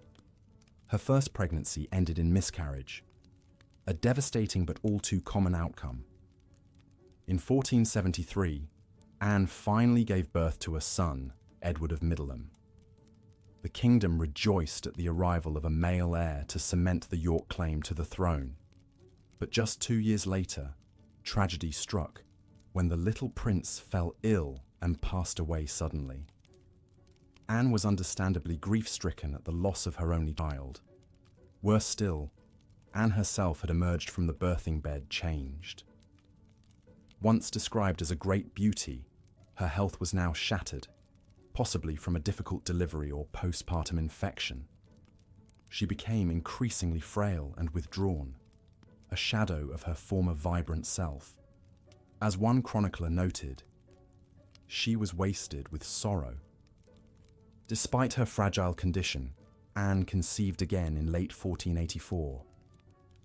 Her first pregnancy ended in miscarriage, a devastating but all too common outcome. In 1473, Anne finally gave birth to a son, Edward of Middleham. The kingdom rejoiced at the arrival of a male heir to cement the York claim to the throne. But just 2 years later, tragedy struck when the little prince fell ill and passed away suddenly. Anne was understandably grief-stricken at the loss of her only child. Worse still, Anne herself had emerged from the birthing bed changed. Once described as a great beauty, her health was now shattered, possibly from a difficult delivery or postpartum infection. She became increasingly frail and withdrawn, a shadow of her former vibrant self. As one chronicler noted, she was wasted with sorrow. Despite her fragile condition, Anne conceived again in late 1484.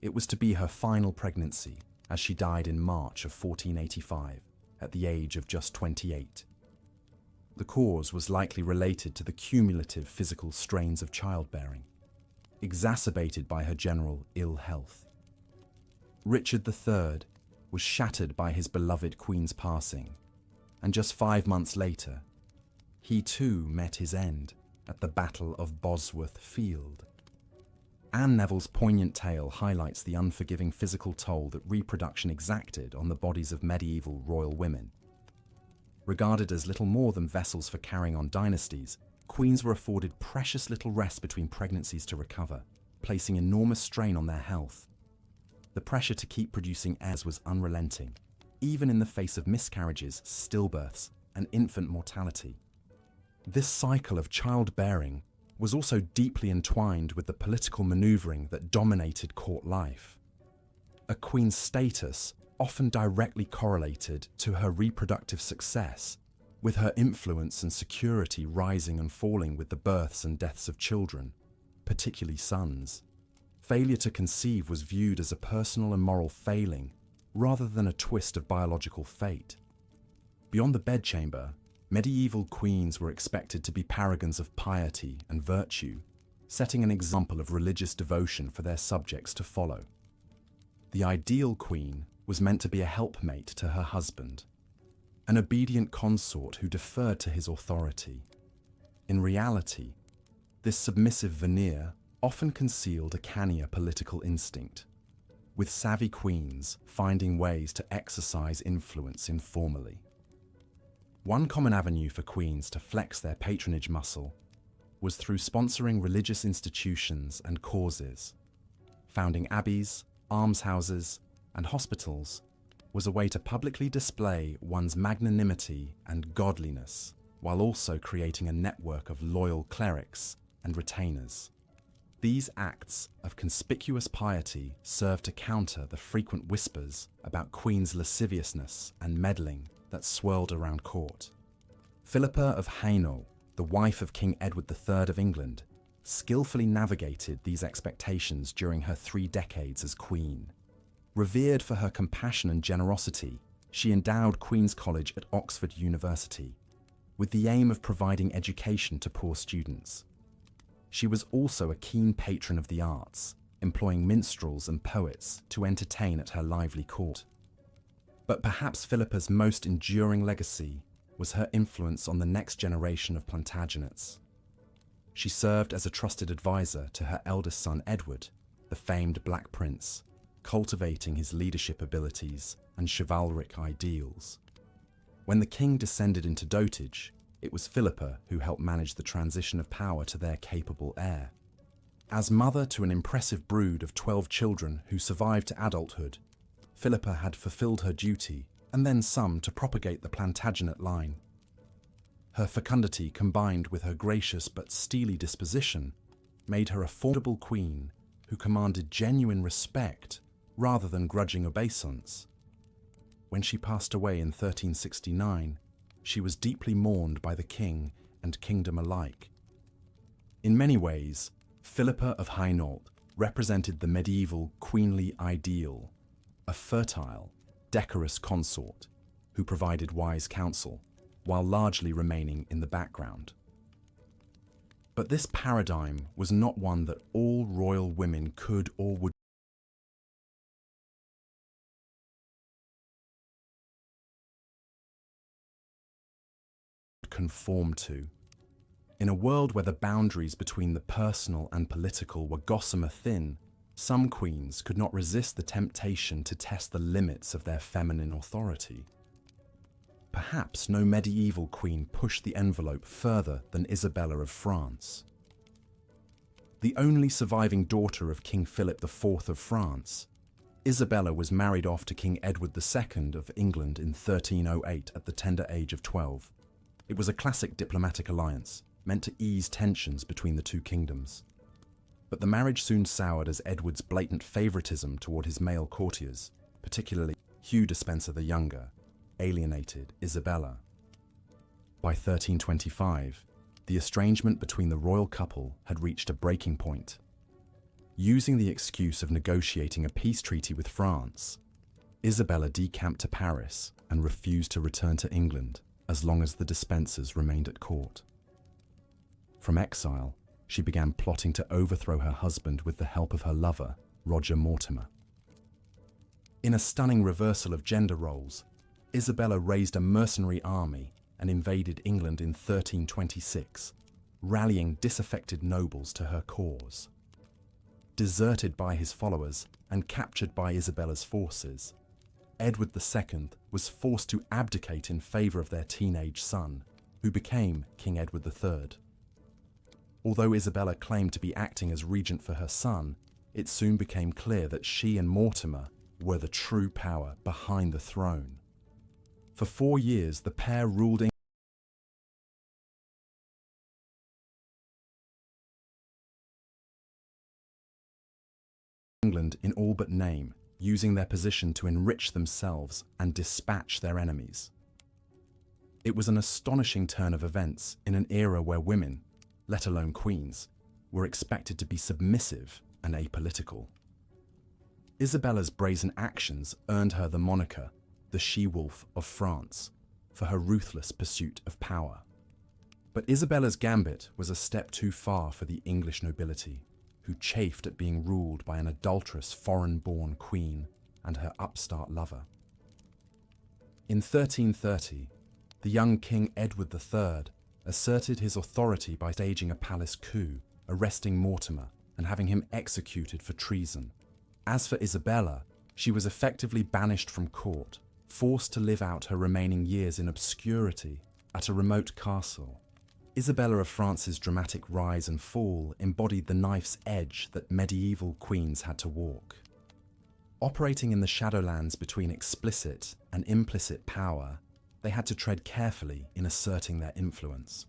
It was to be her final pregnancy, as she died in March of 1485, at the age of just 28. The cause was likely related to the cumulative physical strains of childbearing, exacerbated by her general ill health. Richard III was shattered by his beloved Queen's passing, and just 5 months later, he too met his end at the Battle of Bosworth Field. Anne Neville's poignant tale highlights the unforgiving physical toll that reproduction exacted on the bodies of medieval royal women. Regarded as little more than vessels for carrying on dynasties, queens were afforded precious little rest between pregnancies to recover, placing enormous strain on their health. The pressure to keep producing heirs was unrelenting, even in the face of miscarriages, stillbirths, and infant mortality. This cycle of childbearing was also deeply entwined with the political maneuvering that dominated court life. A queen's status often directly correlated to her reproductive success, with her influence and security rising and falling with the births and deaths of children, particularly sons. Failure to conceive was viewed as a personal and moral failing, rather than a twist of biological fate. Beyond the bedchamber, medieval queens were expected to be paragons of piety and virtue, setting an example of religious devotion for their subjects to follow. The ideal queen was meant to be a helpmate to her husband, an obedient consort who deferred to his authority. In reality, this submissive veneer often concealed a cannier political instinct, with savvy queens finding ways to exercise influence informally. One common avenue for queens to flex their patronage muscle was through sponsoring religious institutions and causes. Founding abbeys, almshouses, and hospitals was a way to publicly display one's magnanimity and godliness, while also creating a network of loyal clerics and retainers. These acts of conspicuous piety served to counter the frequent whispers about Queen's lasciviousness and meddling that swirled around court. Philippa of Hainault, the wife of King Edward III of England, skillfully navigated these expectations during her 3 decades as queen. Revered for her compassion and generosity, she endowed Queen's College at Oxford University, with the aim of providing education to poor students. She was also a keen patron of the arts, employing minstrels and poets to entertain at her lively court. But perhaps Philippa's most enduring legacy was her influence on the next generation of Plantagenets. She served as a trusted advisor to her eldest son Edward, the famed Black Prince, cultivating his leadership abilities and chivalric ideals. When the king descended into dotage, it was Philippa who helped manage the transition of power to their capable heir. As mother to an impressive brood of 12 children who survived to adulthood, Philippa had fulfilled her duty and then some to propagate the Plantagenet line. Her fecundity combined with her gracious but steely disposition made her a formidable queen who commanded genuine respect rather than grudging obeisance. When she passed away in 1369, she was deeply mourned by the king and kingdom alike. In many ways, Philippa of Hainault represented the medieval queenly ideal, a fertile, decorous consort who provided wise counsel while largely remaining in the background. But this paradigm was not one that all royal women could or would conform to. In a world where the boundaries between the personal and political were gossamer thin, some queens could not resist the temptation to test the limits of their feminine authority. Perhaps no medieval queen pushed the envelope further than Isabella of France. The only surviving daughter of King Philip IV of France, Isabella was married off to King Edward II of England in 1308 at the tender age of 12. It was a classic diplomatic alliance, meant to ease tensions between the two kingdoms. But the marriage soon soured as Edward's blatant favoritism toward his male courtiers, particularly Hugh Despencer the Younger, alienated Isabella. By 1325, the estrangement between the royal couple had reached a breaking point. Using the excuse of negotiating a peace treaty with France, Isabella decamped to Paris and refused to return to England as long as the Despensers remained at court. From exile, she began plotting to overthrow her husband with the help of her lover, Roger Mortimer. In a stunning reversal of gender roles, Isabella raised a mercenary army and invaded England in 1326, rallying disaffected nobles to her cause. Deserted by his followers and captured by Isabella's forces, Edward II was forced to abdicate in favor of their teenage son, who became King Edward III. Although Isabella claimed to be acting as regent for her son, it soon became clear that she and Mortimer were the true power behind the throne. For 4 years, the pair ruled England in all but name, using their position to enrich themselves and dispatch their enemies. It was an astonishing turn of events in an era where women, let alone queens, were expected to be submissive and apolitical. Isabella's brazen actions earned her the moniker, the She-Wolf of France, for her ruthless pursuit of power. But Isabella's gambit was a step too far for the English nobility, who chafed at being ruled by an adulterous foreign-born queen and her upstart lover. In 1330, the young King Edward III asserted his authority by staging a palace coup, arresting Mortimer and having him executed for treason. As for Isabella, she was effectively banished from court, forced to live out her remaining years in obscurity at a remote castle. Isabella of France's dramatic rise and fall embodied the knife's edge that medieval queens had to walk. Operating in the shadowlands between explicit and implicit power, they had to tread carefully in asserting their influence.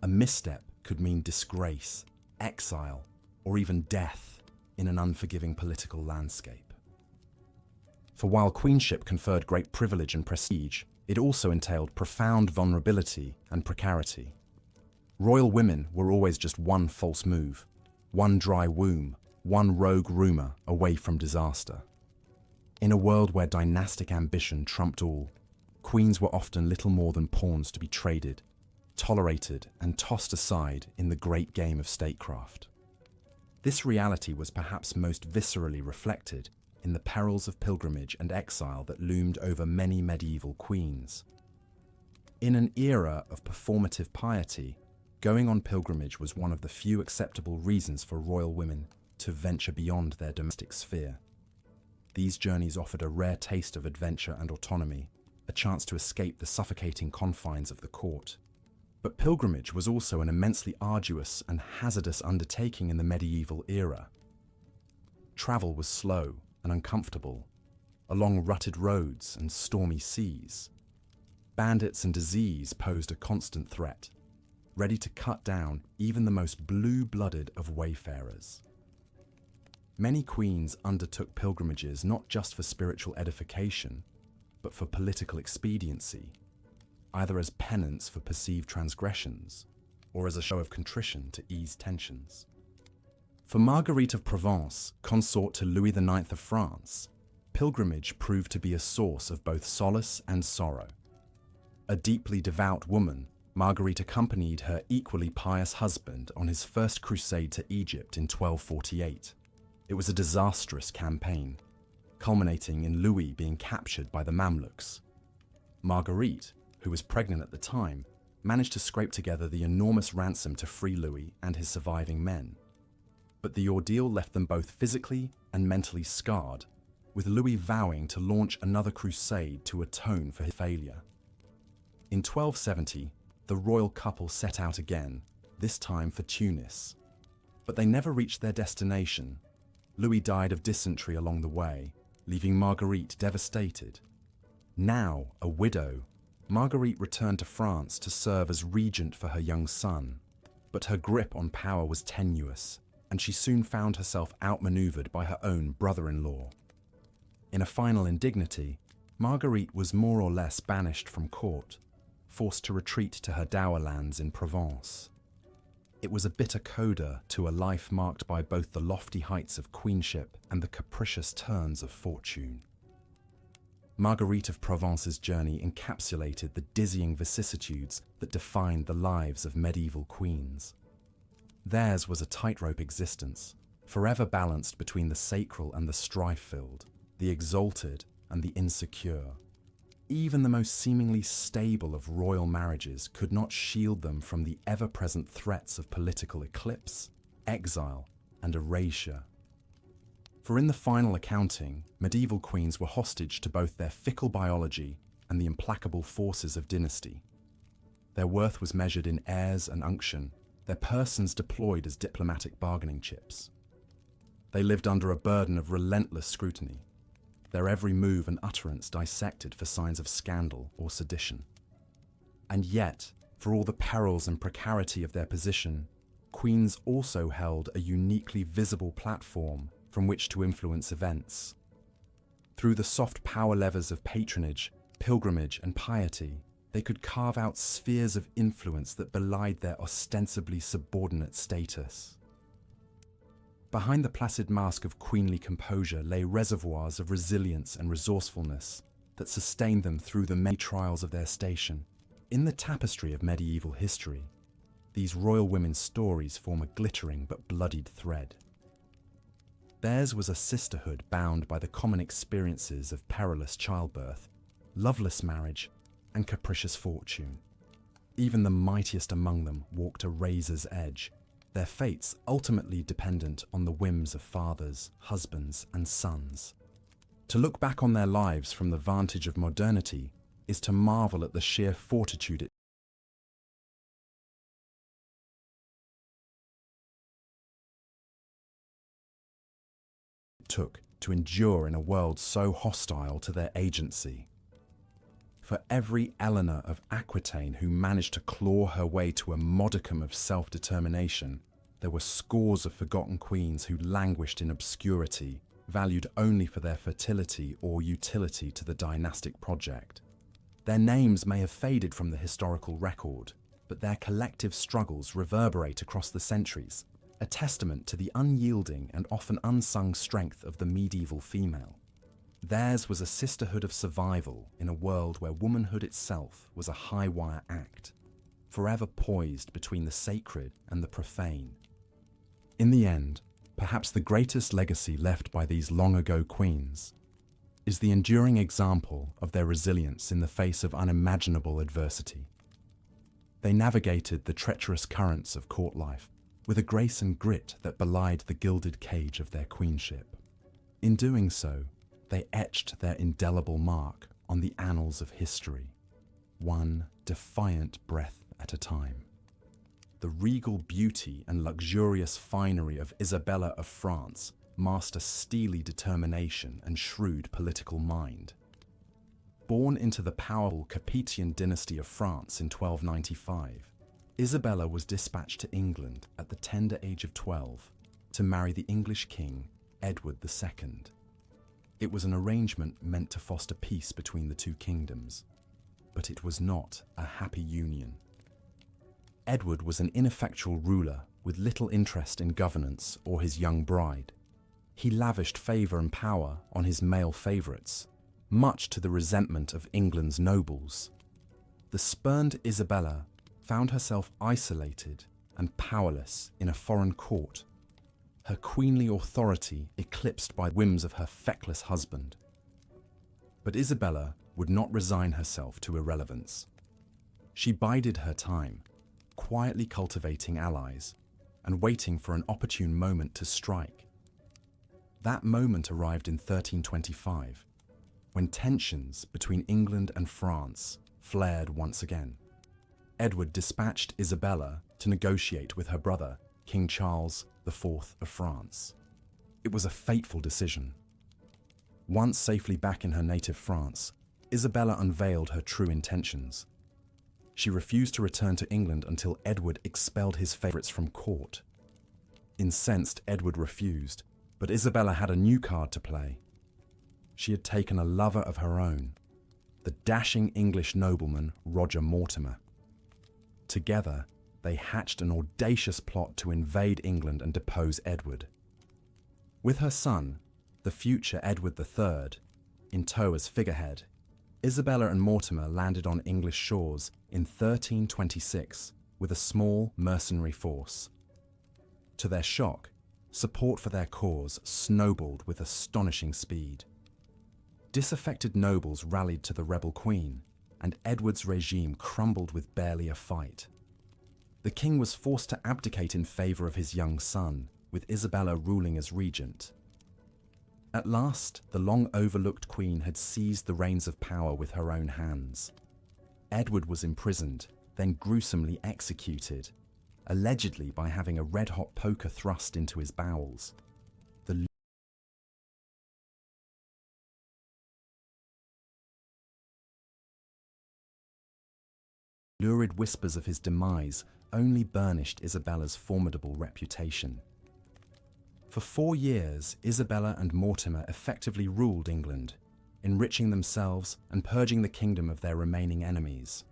A misstep could mean disgrace, exile, or even death in an unforgiving political landscape. For while queenship conferred great privilege and prestige, it also entailed profound vulnerability and precarity. Royal women were always just one false move, one dry womb, one rogue rumor away from disaster. In a world where dynastic ambition trumped all, queens were often little more than pawns to be traded, tolerated, and tossed aside in the great game of statecraft. This reality was perhaps most viscerally reflected in the perils of pilgrimage and exile that loomed over many medieval queens. In an era of performative piety, going on pilgrimage was one of the few acceptable reasons for royal women to venture beyond their domestic sphere. These journeys offered a rare taste of adventure and autonomy, a chance to escape the suffocating confines of the court. But pilgrimage was also an immensely arduous and hazardous undertaking in the medieval era. Travel was slow and uncomfortable, along rutted roads and stormy seas. Bandits and disease posed a constant threat, ready to cut down even the most blue-blooded of wayfarers. Many queens undertook pilgrimages not just for spiritual edification, but for political expediency, either as penance for perceived transgressions, or as a show of contrition to ease tensions. For Marguerite of Provence, consort to Louis IX of France, pilgrimage proved to be a source of both solace and sorrow. A deeply devout woman, Marguerite accompanied her equally pious husband on his first crusade to Egypt in 1248. It was a disastrous campaign, culminating in Louis being captured by the Mamluks. Marguerite, who was pregnant at the time, managed to scrape together the enormous ransom to free Louis and his surviving men. But the ordeal left them both physically and mentally scarred, with Louis vowing to launch another crusade to atone for his failure. In 1270, the royal couple set out again, this time for Tunis. But they never reached their destination. Louis died of dysentery along the way, leaving Marguerite devastated. Now a widow, Marguerite returned to France to serve as regent for her young son. But her grip on power was tenuous, and she soon found herself outmaneuvered by her own brother-in-law. In a final indignity, Marguerite was more or less banished from court, forced to retreat to her dower lands in Provence. It was a bitter coda to a life marked by both the lofty heights of queenship and the capricious turns of fortune. Marguerite of Provence's journey encapsulated the dizzying vicissitudes that defined the lives of medieval queens. Theirs was a tightrope existence, forever balanced between the sacral and the strife-filled, the exalted and the insecure. Even the most seemingly stable of royal marriages could not shield them from the ever-present threats of political eclipse, exile, and erasure. For in the final accounting, medieval queens were hostage to both their fickle biology and the implacable forces of dynasty. Their worth was measured in heirs and unction, their persons deployed as diplomatic bargaining chips. They lived under a burden of relentless scrutiny, their every move and utterance dissected for signs of scandal or sedition. And yet, for all the perils and precarity of their position, queens also held a uniquely visible platform from which to influence events. Through the soft power levers of patronage, pilgrimage, and piety, they could carve out spheres of influence that belied their ostensibly subordinate status. Behind the placid mask of queenly composure lay reservoirs of resilience and resourcefulness that sustained them through the many trials of their station. In the tapestry of medieval history, these royal women's stories form a glittering but bloodied thread. Theirs was a sisterhood bound by the common experiences of perilous childbirth, loveless marriage, and capricious fortune. Even the mightiest among them walked a razor's edge, their fates ultimately dependent on the whims of fathers, husbands, and sons. To look back on their lives from the vantage of modernity is to marvel at the sheer fortitude it took to endure in a world so hostile to their agency. For every Eleanor of Aquitaine who managed to claw her way to a modicum of self-determination, there were scores of forgotten queens who languished in obscurity, valued only for their fertility or utility to the dynastic project. Their names may have faded from the historical record, but their collective struggles reverberate across the centuries, a testament to the unyielding and often unsung strength of the medieval female. Theirs was a sisterhood of survival in a world where womanhood itself was a high-wire act, forever poised between the sacred and the profane. In the end, perhaps the greatest legacy left by these long-ago queens is the enduring example of their resilience in the face of unimaginable adversity. They navigated the treacherous currents of court life with a grace and grit that belied the gilded cage of their queenship. In doing so, they etched their indelible mark on the annals of history, one defiant breath at a time. The regal beauty and luxurious finery of Isabella of France masked a steely determination and shrewd political mind. Born into the powerful Capetian dynasty of France in 1295, Isabella was dispatched to England at the tender age of 12 to marry the English king, Edward II. It was an arrangement meant to foster peace between the two kingdoms, but it was not a happy union. Edward was an ineffectual ruler with little interest in governance or his young bride. He lavished favour and power on his male favourites, much to the resentment of England's nobles. The spurned Isabella found herself isolated and powerless in a foreign court, her queenly authority eclipsed by whims of her feckless husband. But Isabella would not resign herself to irrelevance. She bided her time, quietly cultivating allies and waiting for an opportune moment to strike. That moment arrived in 1325, when tensions between England and France flared once again. Edward dispatched Isabella to negotiate with her brother, King Charles IV of France. It was a fateful decision. Once safely back in her native France, Isabella unveiled her true intentions. She refused to return to England until Edward expelled his favourites from court. Incensed, Edward refused, but Isabella had a new card to play. She had taken a lover of her own, the dashing English nobleman Roger Mortimer. Together, they hatched an audacious plot to invade England and depose Edward. With her son, the future Edward III, in tow as figurehead, Isabella and Mortimer landed on English shores in 1326 with a small mercenary force. To their shock, support for their cause snowballed with astonishing speed. Disaffected nobles rallied to the rebel queen, and Edward's regime crumbled with barely a fight. The king was forced to abdicate in favour of his young son, with Isabella ruling as regent. At last, the long-overlooked queen had seized the reins of power with her own hands. Edward was imprisoned, then gruesomely executed, allegedly by having a red-hot poker thrust into his bowels. The lurid whispers of his demise only burnished Isabella's formidable reputation. For 4 years, Isabella and Mortimer effectively ruled England, enriching themselves and purging the kingdom of their remaining enemies.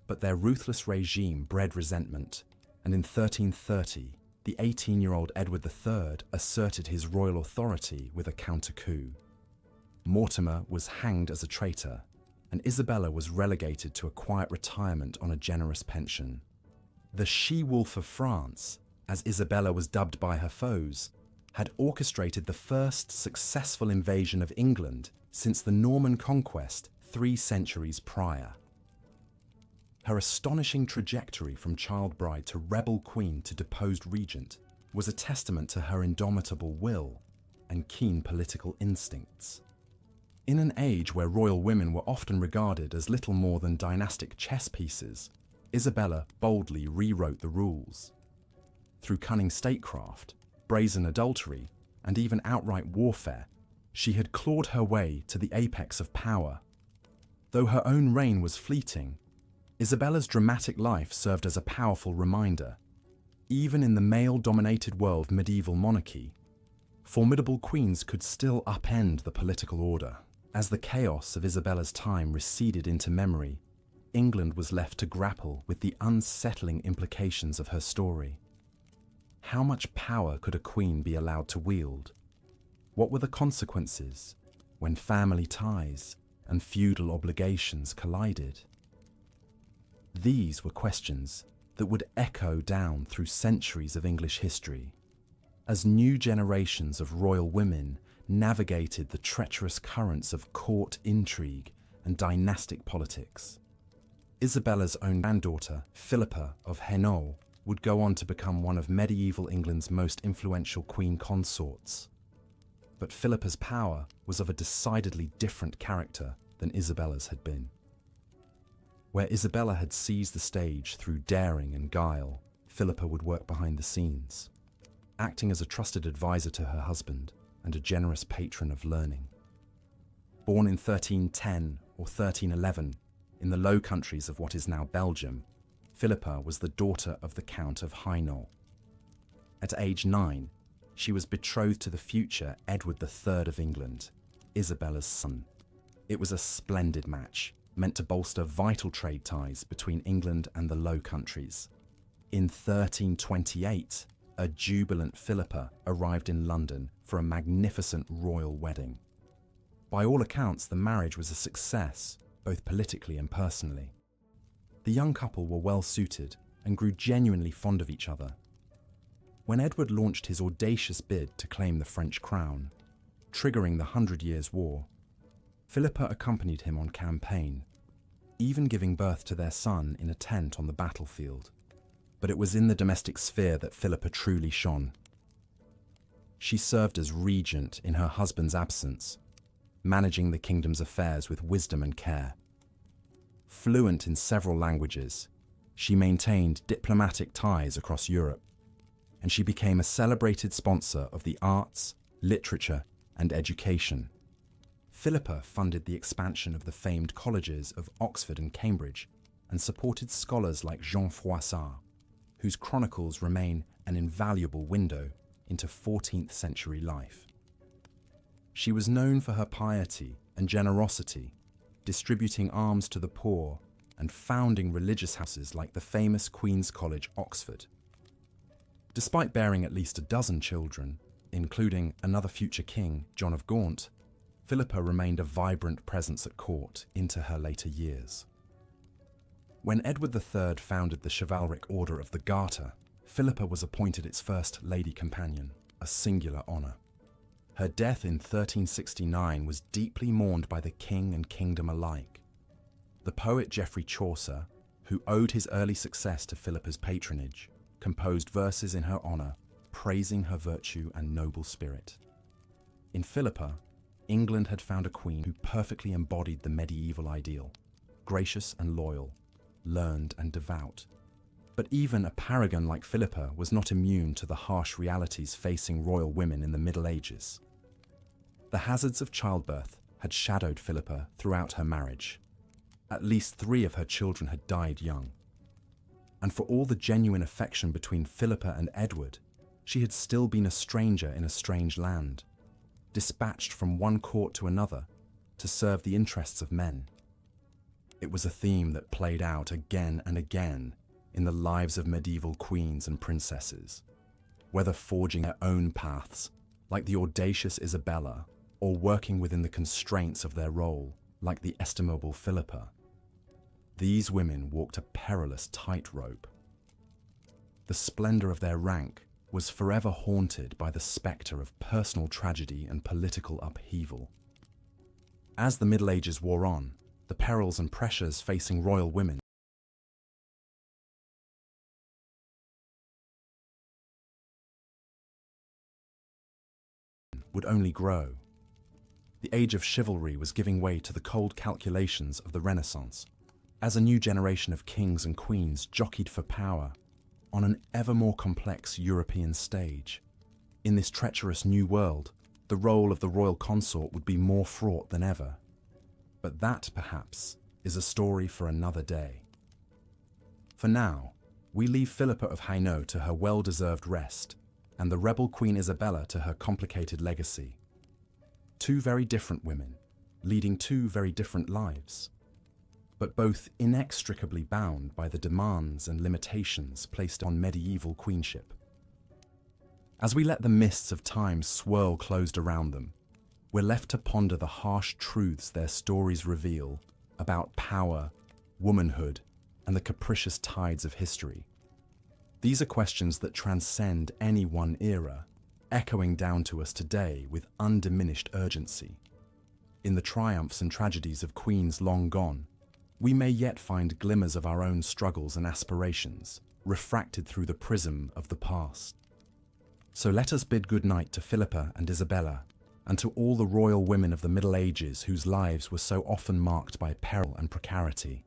But their ruthless regime bred resentment, and in 1330, the 18-year-old Edward III asserted his royal authority with a counter-coup. Mortimer was hanged as a traitor, and Isabella was relegated to a quiet retirement on a generous pension. The she-wolf of France, as Isabella was dubbed by her foes, had orchestrated the first successful invasion of England since the Norman conquest 3 centuries prior. Her astonishing trajectory from child bride to rebel queen to deposed regent was a testament to her indomitable will and keen political instincts. In an age where royal women were often regarded as little more than dynastic chess pieces, Isabella boldly rewrote the rules. Through cunning statecraft, brazen adultery, and even outright warfare, she had clawed her way to the apex of power. Though her own reign was fleeting, Isabella's dramatic life served as a powerful reminder. Even in the male-dominated world of medieval monarchy, formidable queens could still upend the political order. As the chaos of Isabella's time receded into memory, England was left to grapple with the unsettling implications of her story. How much power could a queen be allowed to wield? What were the consequences when family ties and feudal obligations collided? These were questions that would echo down through centuries of English history, as new generations of royal women navigated the treacherous currents of court intrigue and dynastic politics. Isabella's own granddaughter, Philippa of Hainault, would go on to become one of medieval England's most influential queen consorts. But Philippa's power was of a decidedly different character than Isabella's had been. Where Isabella had seized the stage through daring and guile, Philippa would work behind the scenes, acting as a trusted advisor to her husband and a generous patron of learning. Born in 1310 or 1311 in the Low Countries of what is now Belgium, Philippa was the daughter of the Count of Hainault. At age 9, she was betrothed to the future Edward III of England, Isabella's son. It was a splendid match, meant to bolster vital trade ties between England and the Low Countries. In 1328, a jubilant Philippa arrived in London for a magnificent royal wedding. By all accounts, the marriage was a success, both politically and personally. The young couple were well suited and grew genuinely fond of each other. When Edward launched his audacious bid to claim the French crown, triggering the 100 Years' War, Philippa accompanied him on campaign, even giving birth to their son in a tent on the battlefield. But it was in the domestic sphere that Philippa truly shone. She served as regent in her husband's absence, managing the kingdom's affairs with wisdom and care. Fluent in several languages, she maintained diplomatic ties across Europe, and she became a celebrated sponsor of the arts, literature, and education. Philippa funded the expansion of the famed colleges of Oxford and Cambridge and supported scholars like Jean Froissart, whose chronicles remain an invaluable window into 14th century life. She was known for her piety and generosity, distributing alms to the poor and founding religious houses like the famous Queen's College, Oxford. Despite bearing at least a dozen children, including another future king, John of Gaunt, Philippa remained a vibrant presence at court into her later years. When Edward III founded the chivalric Order of the Garter, Philippa was appointed its first lady companion, a singular honour. Her death in 1369 was deeply mourned by the king and kingdom alike. The poet Geoffrey Chaucer, who owed his early success to Philippa's patronage, composed verses in her honour, praising her virtue and noble spirit. In Philippa, England had found a queen who perfectly embodied the medieval ideal, gracious and loyal, learned and devout. But even a paragon like Philippa was not immune to the harsh realities facing royal women in the Middle Ages. The hazards of childbirth had shadowed Philippa throughout her marriage. At least 3 of her children had died young. And for all the genuine affection between Philippa and Edward, she had still been a stranger in a strange land, dispatched from one court to another to serve the interests of men. It was a theme that played out again and again in the lives of medieval queens and princesses, whether forging their own paths, like the audacious Isabella, or working within the constraints of their role, like the estimable Philippa. These women walked a perilous tightrope. The splendor of their rank was forever haunted by the specter of personal tragedy and political upheaval. As the Middle Ages wore on, the perils and pressures facing royal women would only grow. The age of chivalry was giving way to the cold calculations of the Renaissance, as a new generation of kings and queens jockeyed for power on an ever more complex European stage. In this treacherous new world, the role of the royal consort would be more fraught than ever. But that, perhaps, is a story for another day. For now, we leave Philippa of Hainaut to her well-deserved rest, and the rebel Queen Isabella to her complicated legacy. 2 very different women, leading 2 very different lives, but both inextricably bound by the demands and limitations placed on medieval queenship. As we let the mists of time swirl closed around them, we're left to ponder the harsh truths their stories reveal about power, womanhood, and the capricious tides of history. These are questions that transcend any one era, echoing down to us today with undiminished urgency. In the triumphs and tragedies of queens long gone, we may yet find glimmers of our own struggles and aspirations, refracted through the prism of the past. So let us bid good night to Philippa and Isabella, and to all the royal women of the Middle Ages whose lives were so often marked by peril and precarity.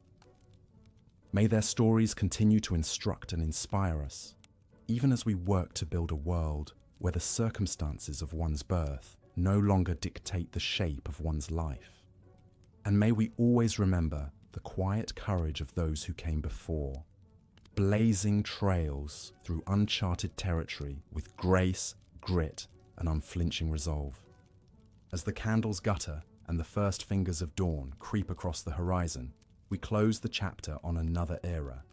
May their stories continue to instruct and inspire us, even as we work to build a world where the circumstances of one's birth no longer dictate the shape of one's life. And may we always remember the quiet courage of those who came before, blazing trails through uncharted territory with grace, grit, and unflinching resolve. As the candles gutter and the first fingers of dawn creep across the horizon, we close the chapter on another era,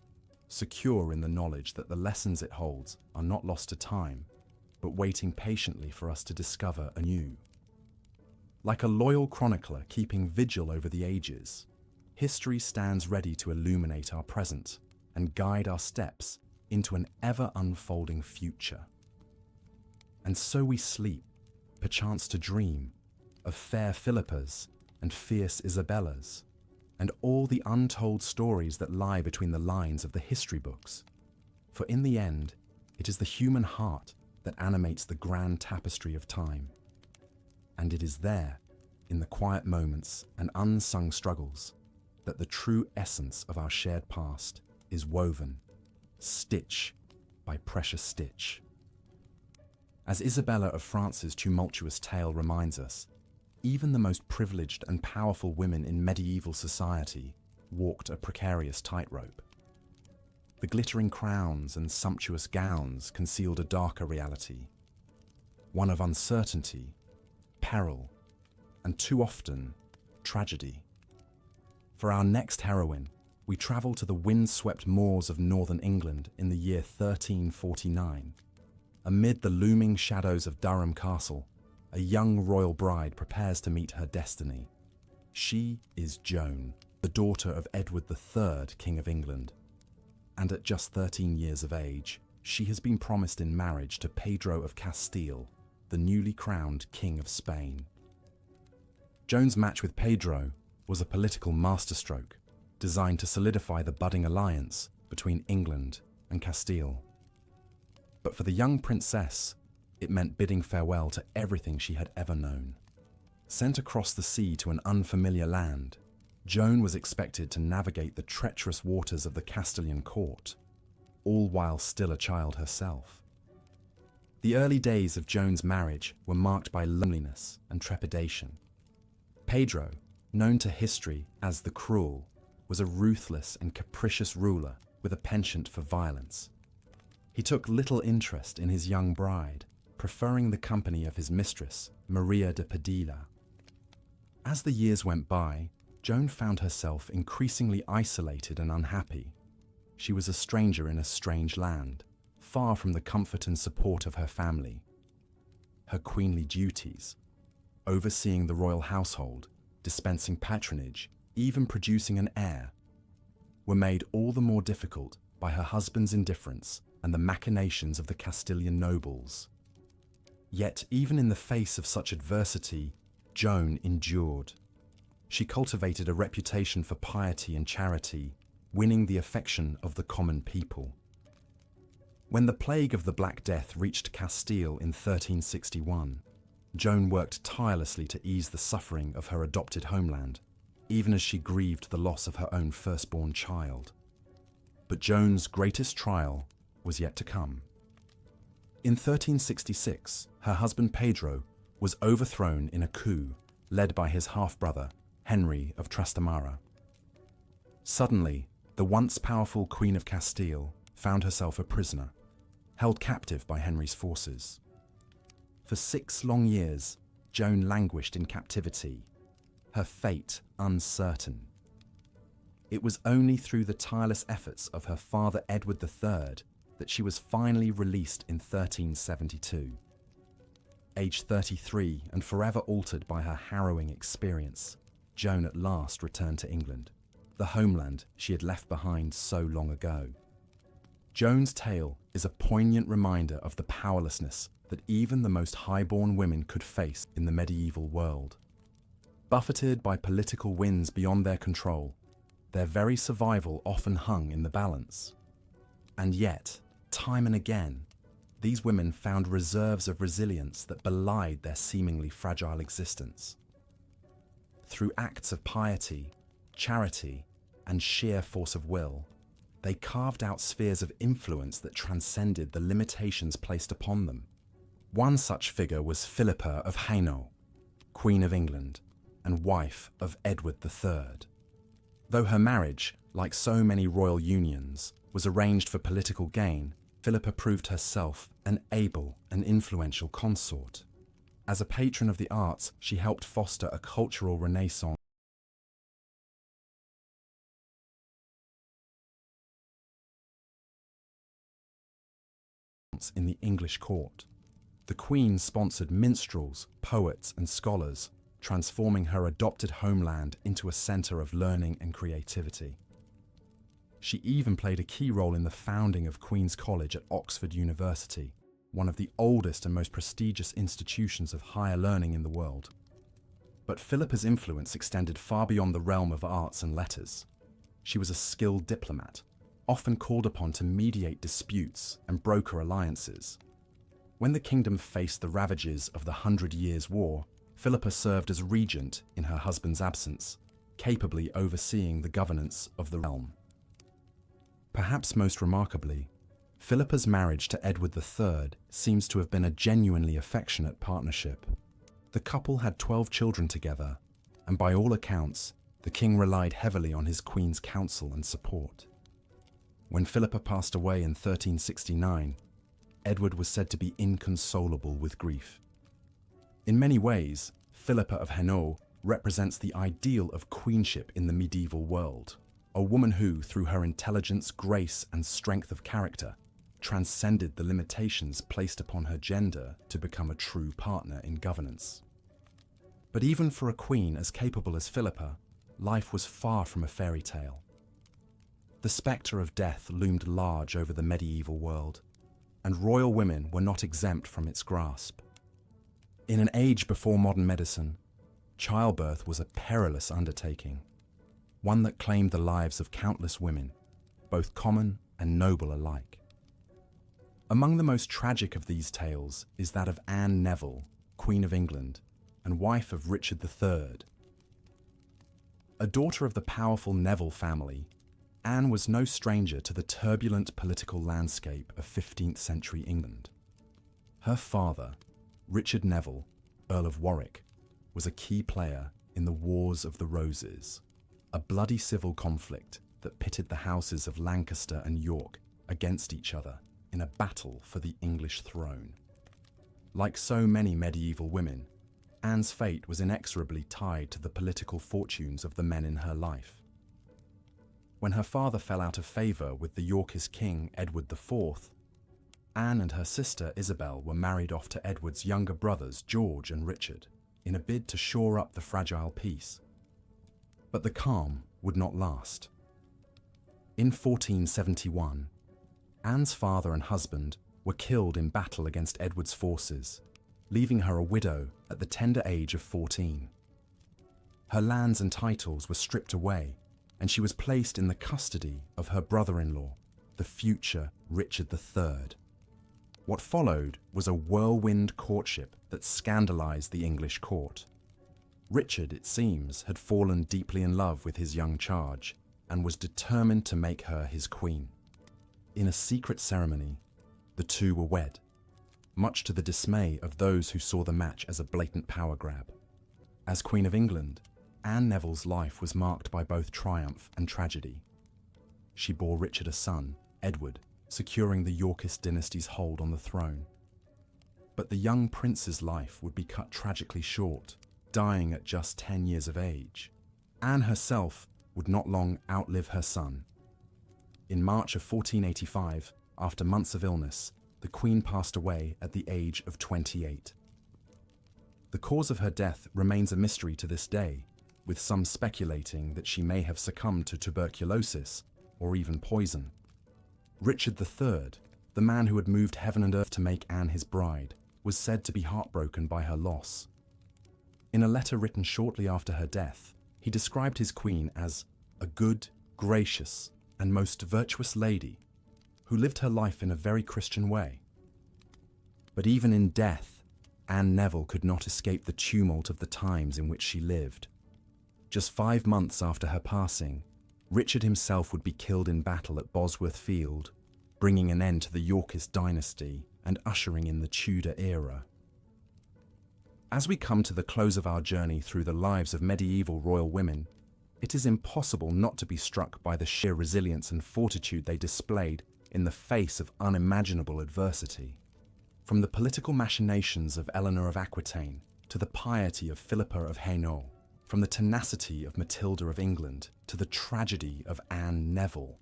secure in the knowledge that the lessons it holds are not lost to time, but waiting patiently for us to discover anew. Like a loyal chronicler keeping vigil over the ages, history stands ready to illuminate our present and guide our steps into an ever-unfolding future. And so we sleep, perchance to dream, of fair Philippas and fierce Isabellas, and all the untold stories that lie between the lines of the history books. For in the end, it is the human heart that animates the grand tapestry of time. And it is there, in the quiet moments and unsung struggles, that the true essence of our shared past is woven, stitch by precious stitch. As Isabella of France's tumultuous tale reminds us, even the most privileged and powerful women in medieval society walked a precarious tightrope. The glittering crowns and sumptuous gowns concealed a darker reality, one of uncertainty, peril, and too often, tragedy. For our next heroine, we travel to the wind-swept moors of northern England in the year 1349. Amid the looming shadows of Durham Castle, a young royal bride prepares to meet her destiny. She is Joan, the daughter of Edward III, King of England. And at just 13 years of age, she has been promised in marriage to Pedro of Castile, the newly crowned King of Spain. Joan's match with Pedro was a political masterstroke designed to solidify the budding alliance between England and Castile. But for the young princess, it meant bidding farewell to everything she had ever known. Sent across the sea to an unfamiliar land, Joan was expected to navigate the treacherous waters of the Castilian court, all while still a child herself. The early days of Joan's marriage were marked by loneliness and trepidation. Pedro, known to history as the Cruel, was a ruthless and capricious ruler with a penchant for violence. He took little interest in his young bride, preferring the company of his mistress, Maria de Padilla. As the years went by, Joan found herself increasingly isolated and unhappy. She was a stranger in a strange land, far from the comfort and support of her family. Her queenly duties, overseeing the royal household, dispensing patronage, even producing an heir, were made all the more difficult by her husband's indifference and the machinations of the Castilian nobles. Yet, even in the face of such adversity, Joan endured. She cultivated a reputation for piety and charity, winning the affection of the common people. When the plague of the Black Death reached Castile in 1361, Joan worked tirelessly to ease the suffering of her adopted homeland, even as she grieved the loss of her own firstborn child. But Joan's greatest trial was yet to come. In 1366, her husband Pedro was overthrown in a coup led by his half-brother, Henry of Trastamara. Suddenly, the once powerful Queen of Castile found herself a prisoner, held captive by Henry's forces. For 6 long years, Joan languished in captivity, her fate uncertain. It was only through the tireless efforts of her father Edward III that she was finally released in 1372. Aged 33 and forever altered by her harrowing experience, Joan at last returned to England, the homeland she had left behind so long ago. Joan's tale is a poignant reminder of the powerlessness that even the most high-born women could face in the medieval world. Buffeted by political winds beyond their control, their very survival often hung in the balance. And yet, time and again, these women found reserves of resilience that belied their seemingly fragile existence. Through acts of piety, charity, and sheer force of will, they carved out spheres of influence that transcended the limitations placed upon them. One such figure was Philippa of Hainault, Queen of England and wife of Edward III. Though her marriage, like so many royal unions, was arranged for political gain, Philippa proved herself an able and influential consort. As a patron of the arts, she helped foster a cultural renaissance influence in the English court. The Queen sponsored minstrels, poets, and scholars, transforming her adopted homeland into a centre of learning and creativity. She even played a key role in the founding of Queen's College at Oxford University, one of the oldest and most prestigious institutions of higher learning in the world. But Philippa's influence extended far beyond the realm of arts and letters. She was a skilled diplomat, often called upon to mediate disputes and broker alliances. When the kingdom faced the ravages of the 100 Years' War, Philippa served as regent in her husband's absence, capably overseeing the governance of the realm. Perhaps most remarkably, Philippa's marriage to Edward III seems to have been a genuinely affectionate partnership. The couple had 12 children together, and by all accounts, the king relied heavily on his queen's counsel and support. When Philippa passed away in 1369, Edward was said to be inconsolable with grief. In many ways, Philippa of Hainaut represents the ideal of queenship in the medieval world, a woman who, through her intelligence, grace, and strength of character, transcended the limitations placed upon her gender to become a true partner in governance. But even for a queen as capable as Philippa, life was far from a fairy tale. The spectre of death loomed large over the medieval world, and royal women were not exempt from its grasp. In an age before modern medicine, childbirth was a perilous undertaking, one that claimed the lives of countless women, both common and noble alike. Among the most tragic of these tales is that of Anne Neville, Queen of England, and wife of Richard III. A daughter of the powerful Neville family, Anne was no stranger to the turbulent political landscape of 15th century England. Her father, Richard Neville, Earl of Warwick, was a key player in the Wars of the Roses, a bloody civil conflict that pitted the houses of Lancaster and York against each other in a battle for the English throne. Like so many medieval women, Anne's fate was inexorably tied to the political fortunes of the men in her life. When her father fell out of favour with the Yorkist king Edward IV, Anne and her sister Isabel were married off to Edward's younger brothers George and Richard in a bid to shore up the fragile peace. But the calm would not last. In 1471, Anne's father and husband were killed in battle against Edward's forces, leaving her a widow at the tender age of 14. Her lands and titles were stripped away, and she was placed in the custody of her brother-in-law, the future Richard III. What followed was a whirlwind courtship that scandalized the English court. Richard, it seems, had fallen deeply in love with his young charge and was determined to make her his queen. In a secret ceremony, the two were wed, much to the dismay of those who saw the match as a blatant power grab. As Queen of England, Anne Neville's life was marked by both triumph and tragedy. She bore Richard a son, Edward, securing the Yorkist dynasty's hold on the throne. But the young prince's life would be cut tragically short, dying at just 10 years of age. Anne herself would not long outlive her son. In March of 1485, after months of illness, the Queen passed away at the age of 28. The cause of her death remains a mystery to this day, with some speculating that she may have succumbed to tuberculosis or even poison. Richard III, the man who had moved heaven and earth to make Anne his bride, was said to be heartbroken by her loss. In a letter written shortly after her death, he described his queen as a good, gracious, and most virtuous lady who lived her life in a very Christian way. But even in death, Anne Neville could not escape the tumult of the times in which she lived. Just 5 months after her passing, Richard himself would be killed in battle at Bosworth Field, bringing an end to the Yorkist dynasty and ushering in the Tudor era. As we come to the close of our journey through the lives of medieval royal women, it is impossible not to be struck by the sheer resilience and fortitude they displayed in the face of unimaginable adversity. From the political machinations of Eleanor of Aquitaine to the piety of Philippa of Hainaut, from the tenacity of Matilda of England to the tragedy of Anne Neville,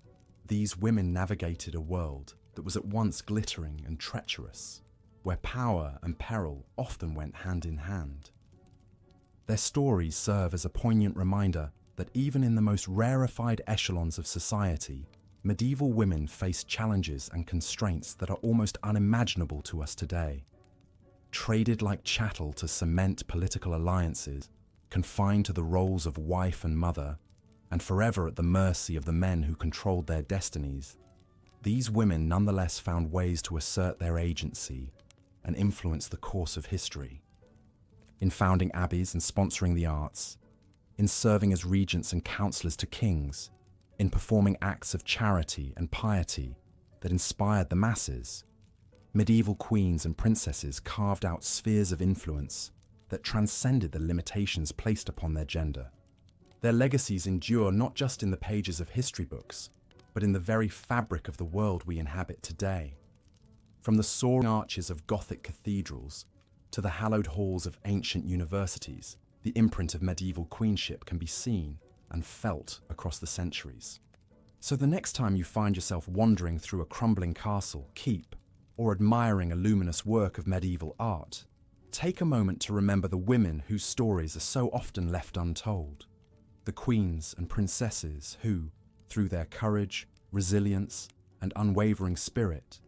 these women navigated a world that was at once glittering and treacherous, where power and peril often went hand in hand. Their stories serve as a poignant reminder that even in the most rarefied echelons of society, medieval women faced challenges and constraints that are almost unimaginable to us today. Traded like chattel to cement political alliances, confined to the roles of wife and mother, and forever at the mercy of the men who controlled their destinies, these women nonetheless found ways to assert their agency and influence the course of history. In founding abbeys and sponsoring the arts, in serving as regents and counselors to kings, in performing acts of charity and piety that inspired the masses, medieval queens and princesses carved out spheres of influence that transcended the limitations placed upon their gender. Their legacies endure not just in the pages of history books, but in the very fabric of the world we inhabit today. From the soaring arches of Gothic cathedrals to the hallowed halls of ancient universities, the imprint of medieval queenship can be seen and felt across the centuries. So the next time you find yourself wandering through a crumbling castle, keep, or admiring a luminous work of medieval art, take a moment to remember the women whose stories are so often left untold. The queens and princesses who, through their courage, resilience, and unwavering spirit,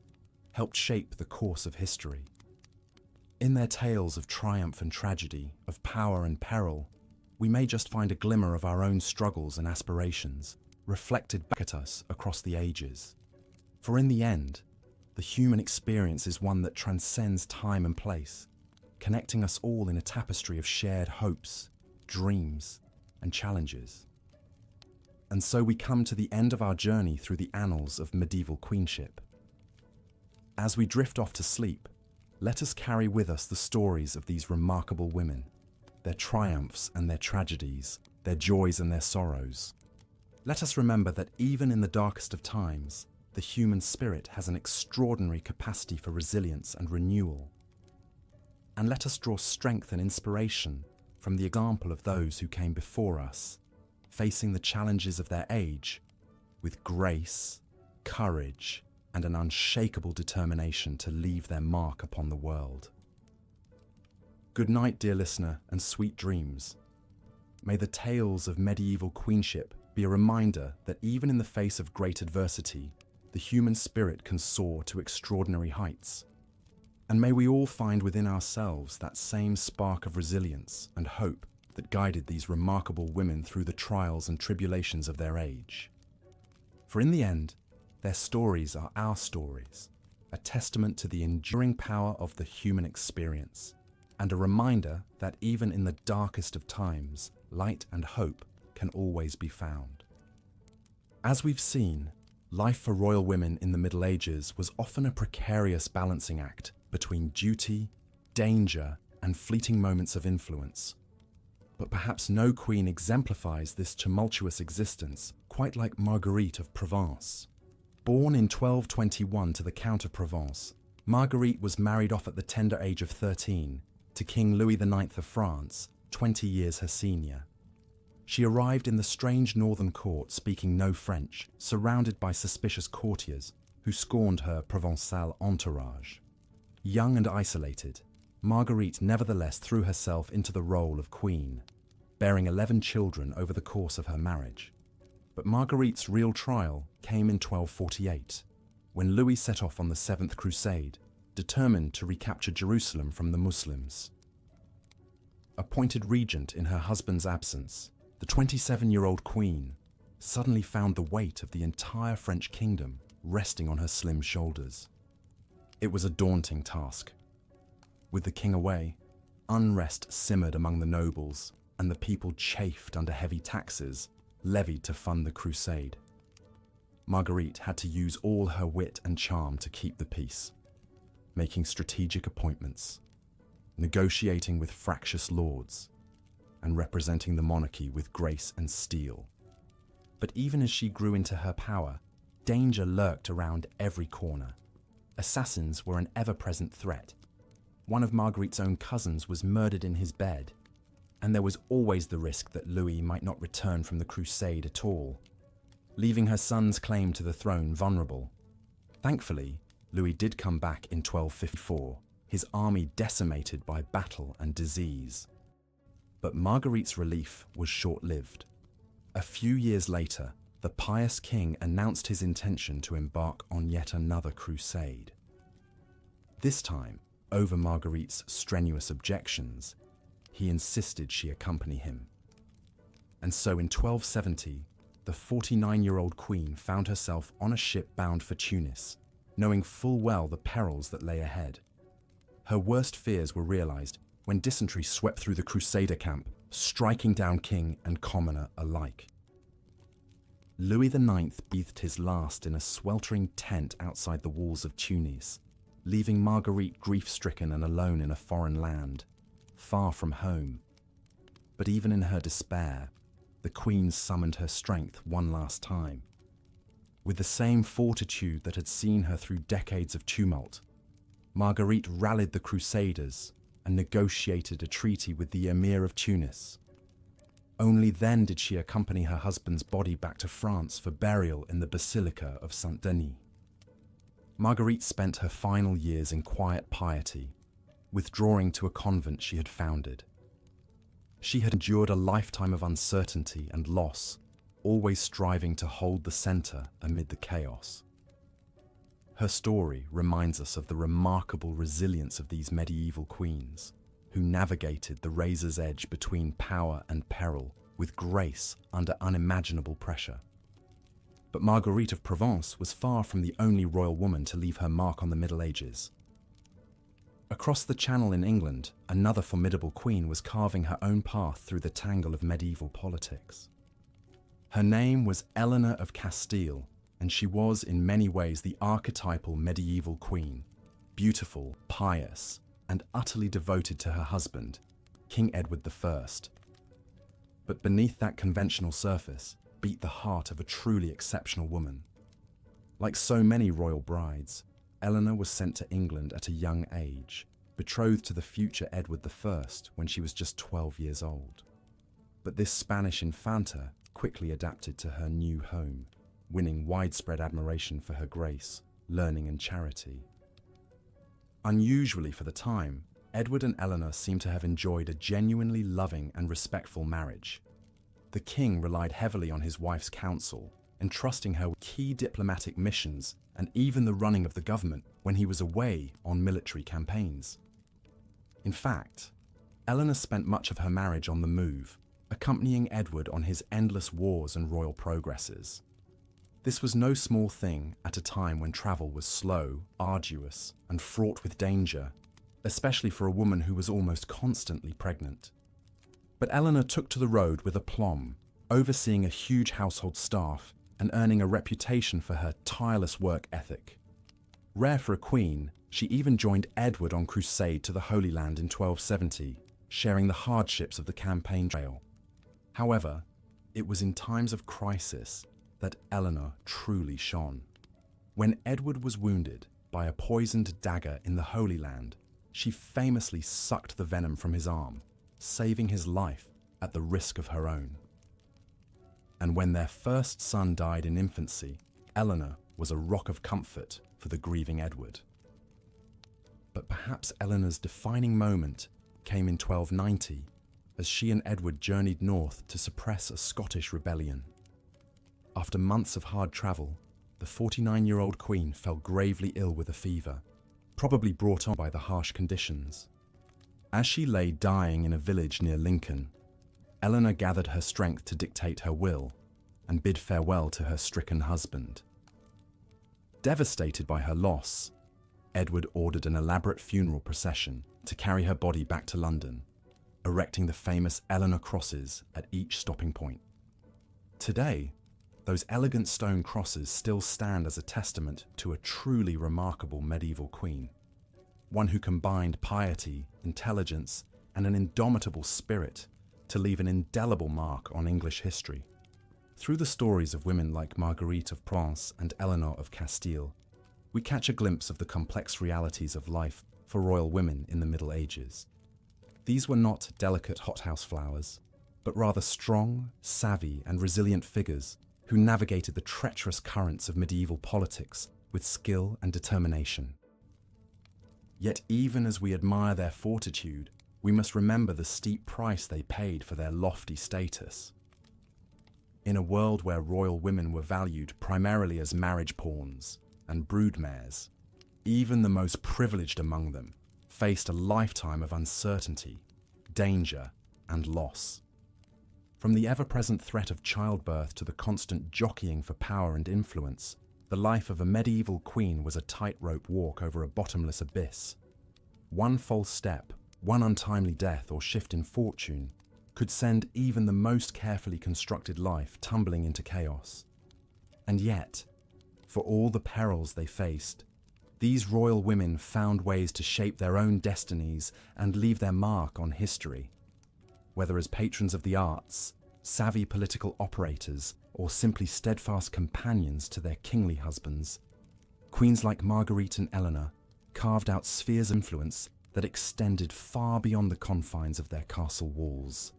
helped shape the course of history. In their tales of triumph and tragedy, of power and peril, we may just find a glimmer of our own struggles and aspirations, reflected back at us across the ages. For in the end, the human experience is one that transcends time and place, connecting us all in a tapestry of shared hopes, dreams, and challenges. And so we come to the end of our journey through the annals of medieval queenship. As we drift off to sleep, let us carry with us the stories of these remarkable women, their triumphs and their tragedies, their joys and their sorrows. Let us remember that even in the darkest of times, the human spirit has an extraordinary capacity for resilience and renewal. And let us draw strength and inspiration from the example of those who came before us, facing the challenges of their age with grace, courage, and an unshakable determination to leave their mark upon the world. Good night, dear listener, and sweet dreams. May the tales of medieval queenship be a reminder that even in the face of great adversity, the human spirit can soar to extraordinary heights. And may we all find within ourselves that same spark of resilience and hope that guided these remarkable women through the trials and tribulations of their age. For in the end, their stories are our stories, a testament to the enduring power of the human experience, and a reminder that even in the darkest of times, light and hope can always be found. As we've seen, life for royal women in the Middle Ages was often a precarious balancing act between duty, danger, and fleeting moments of influence. But perhaps no queen exemplifies this tumultuous existence quite like Marguerite of Provence. Born in 1221 to the Count of Provence, Marguerite was married off at the tender age of 13 to King Louis IX of France, 20 years her senior. She arrived in the strange northern court speaking no French, surrounded by suspicious courtiers who scorned her Provençal entourage. Young and isolated, Marguerite nevertheless threw herself into the role of queen, bearing 11 children over the course of her marriage. But Marguerite's real trial came in 1248, when Louis set off on the Seventh Crusade, determined to recapture Jerusalem from the Muslims. Appointed regent in her husband's absence, the 27-year-old queen suddenly found the weight of the entire French kingdom resting on her slim shoulders. It was a daunting task. With the king away, unrest simmered among the nobles, and the people chafed under heavy taxes levied to fund the crusade. Marguerite had to use all her wit and charm to keep the peace, making strategic appointments, negotiating with fractious lords, and representing the monarchy with grace and steel. But even as she grew into her power, danger lurked around every corner. Assassins were an ever-present threat. One of Marguerite's own cousins was murdered in his bed, and there was always the risk that Louis might not return from the crusade at all, leaving her son's claim to the throne vulnerable. Thankfully, Louis did come back in 1254, his army decimated by battle and disease. But Marguerite's relief was short-lived. A few years later, the pious king announced his intention to embark on yet another crusade. This time, over Marguerite's strenuous objections, he insisted she accompany him. And so in 1270, the 49-year-old queen found herself on a ship bound for Tunis, knowing full well the perils that lay ahead. Her worst fears were realized when dysentery swept through the Crusader camp, striking down king and commoner alike. Louis IX breathed his last in a sweltering tent outside the walls of Tunis, leaving Marguerite grief-stricken and alone in a foreign land, far from home. But even in her despair, the queen summoned her strength one last time. With the same fortitude that had seen her through decades of tumult, Marguerite rallied the Crusaders and negotiated a treaty with the Emir of Tunis. Only then did she accompany her husband's body back to France for burial in the Basilica of Saint-Denis. Marguerite spent her final years in quiet piety, withdrawing to a convent she had founded. She had endured a lifetime of uncertainty and loss, always striving to hold the center amid the chaos. Her story reminds us of the remarkable resilience of these medieval queens, who navigated the razor's edge between power and peril with grace under unimaginable pressure. But Marguerite of Provence was far from the only royal woman to leave her mark on the Middle Ages. Across the Channel in England, another formidable queen was carving her own path through the tangle of medieval politics. Her name was Eleanor of Castile, and she was in many ways the archetypal medieval queen, beautiful, pious, and utterly devoted to her husband, King Edward I. But beneath that conventional surface beat the heart of a truly exceptional woman. Like so many royal brides, Eleanor was sent to England at a young age, betrothed to the future Edward I when she was just 12 years old. But this Spanish infanta quickly adapted to her new home, winning widespread admiration for her grace, learning and charity. Unusually for the time, Edward and Eleanor seem to have enjoyed a genuinely loving and respectful marriage. The king relied heavily on his wife's counsel, entrusting her with key diplomatic missions and even the running of the government when he was away on military campaigns. In fact, Eleanor spent much of her marriage on the move, accompanying Edward on his endless wars and royal progresses. This was no small thing at a time when travel was slow, arduous, and fraught with danger, especially for a woman who was almost constantly pregnant. But Eleanor took to the road with aplomb, overseeing a huge household staff and earning a reputation for her tireless work ethic. Rare for a queen, she even joined Edward on crusade to the Holy Land in 1270, sharing the hardships of the campaign trail. However, it was in times of crisis that Eleanor truly shone. When Edward was wounded by a poisoned dagger in the Holy Land, she famously sucked the venom from his arm, saving his life at the risk of her own. And when their first son died in infancy, Eleanor was a rock of comfort for the grieving Edward. But perhaps Eleanor's defining moment came in 1290, as she and Edward journeyed north to suppress a Scottish rebellion. After months of hard travel, the 49-year-old queen fell gravely ill with a fever, probably brought on by the harsh conditions. As she lay dying in a village near Lincoln, Eleanor gathered her strength to dictate her will and bid farewell to her stricken husband. Devastated by her loss, Edward ordered an elaborate funeral procession to carry her body back to London, erecting the famous Eleanor crosses at each stopping point. Today, those elegant stone crosses still stand as a testament to a truly remarkable medieval queen, one who combined piety, intelligence, and an indomitable spirit to leave an indelible mark on English history. Through the stories of women like Marguerite of Provence and Eleanor of Castile, we catch a glimpse of the complex realities of life for royal women in the Middle Ages. These were not delicate hothouse flowers, but rather strong, savvy, and resilient figures who navigated the treacherous currents of medieval politics with skill and determination. Yet even as we admire their fortitude, we must remember the steep price they paid for their lofty status. In a world where royal women were valued primarily as marriage pawns and broodmares, even the most privileged among them faced a lifetime of uncertainty, danger, and loss. From the ever-present threat of childbirth to the constant jockeying for power and influence, the life of a medieval queen was a tightrope walk over a bottomless abyss. One false step, one untimely death or shift in fortune could send even the most carefully constructed life tumbling into chaos. And yet, for all the perils they faced, these royal women found ways to shape their own destinies and leave their mark on history. Whether as patrons of the arts, savvy political operators, or simply steadfast companions to their kingly husbands, queens like Marguerite and Eleanor carved out spheres of influence that extended far beyond the confines of their castle walls.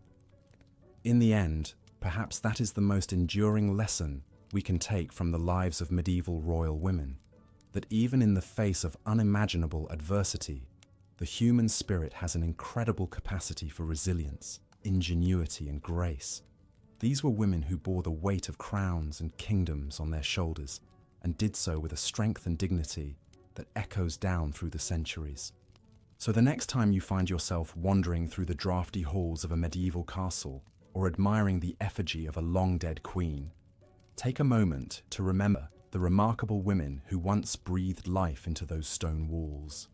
In the end, perhaps that is the most enduring lesson we can take from the lives of medieval royal women, that even in the face of unimaginable adversity, the human spirit has an incredible capacity for resilience, ingenuity, and grace. These were women who bore the weight of crowns and kingdoms on their shoulders, and did so with a strength and dignity that echoes down through the centuries. So the next time you find yourself wandering through the drafty halls of a medieval castle, or admiring the effigy of a long-dead queen, take a moment to remember the remarkable women who once breathed life into those stone walls.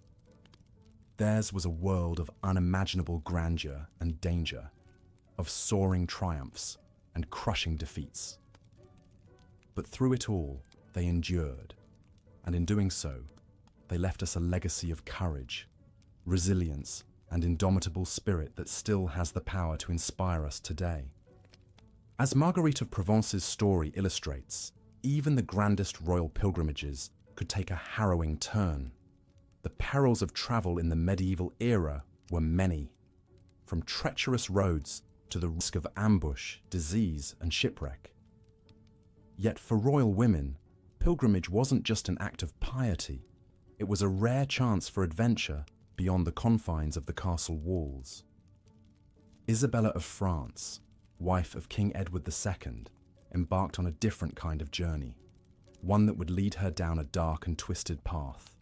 Theirs was a world of unimaginable grandeur and danger, of soaring triumphs and crushing defeats. But through it all, they endured, and in doing so, they left us a legacy of courage, resilience, and indomitable spirit that still has the power to inspire us today. As Marguerite of Provence's story illustrates, even the grandest royal pilgrimages could take a harrowing turn. The perils of travel in the medieval era were many, from treacherous roads to the risk of ambush, disease, and shipwreck. Yet for royal women, pilgrimage wasn't just an act of piety, it was a rare chance for adventure beyond the confines of the castle walls. Isabella of France, wife of King Edward II, embarked on a different kind of journey, one that would lead her down a dark and twisted path.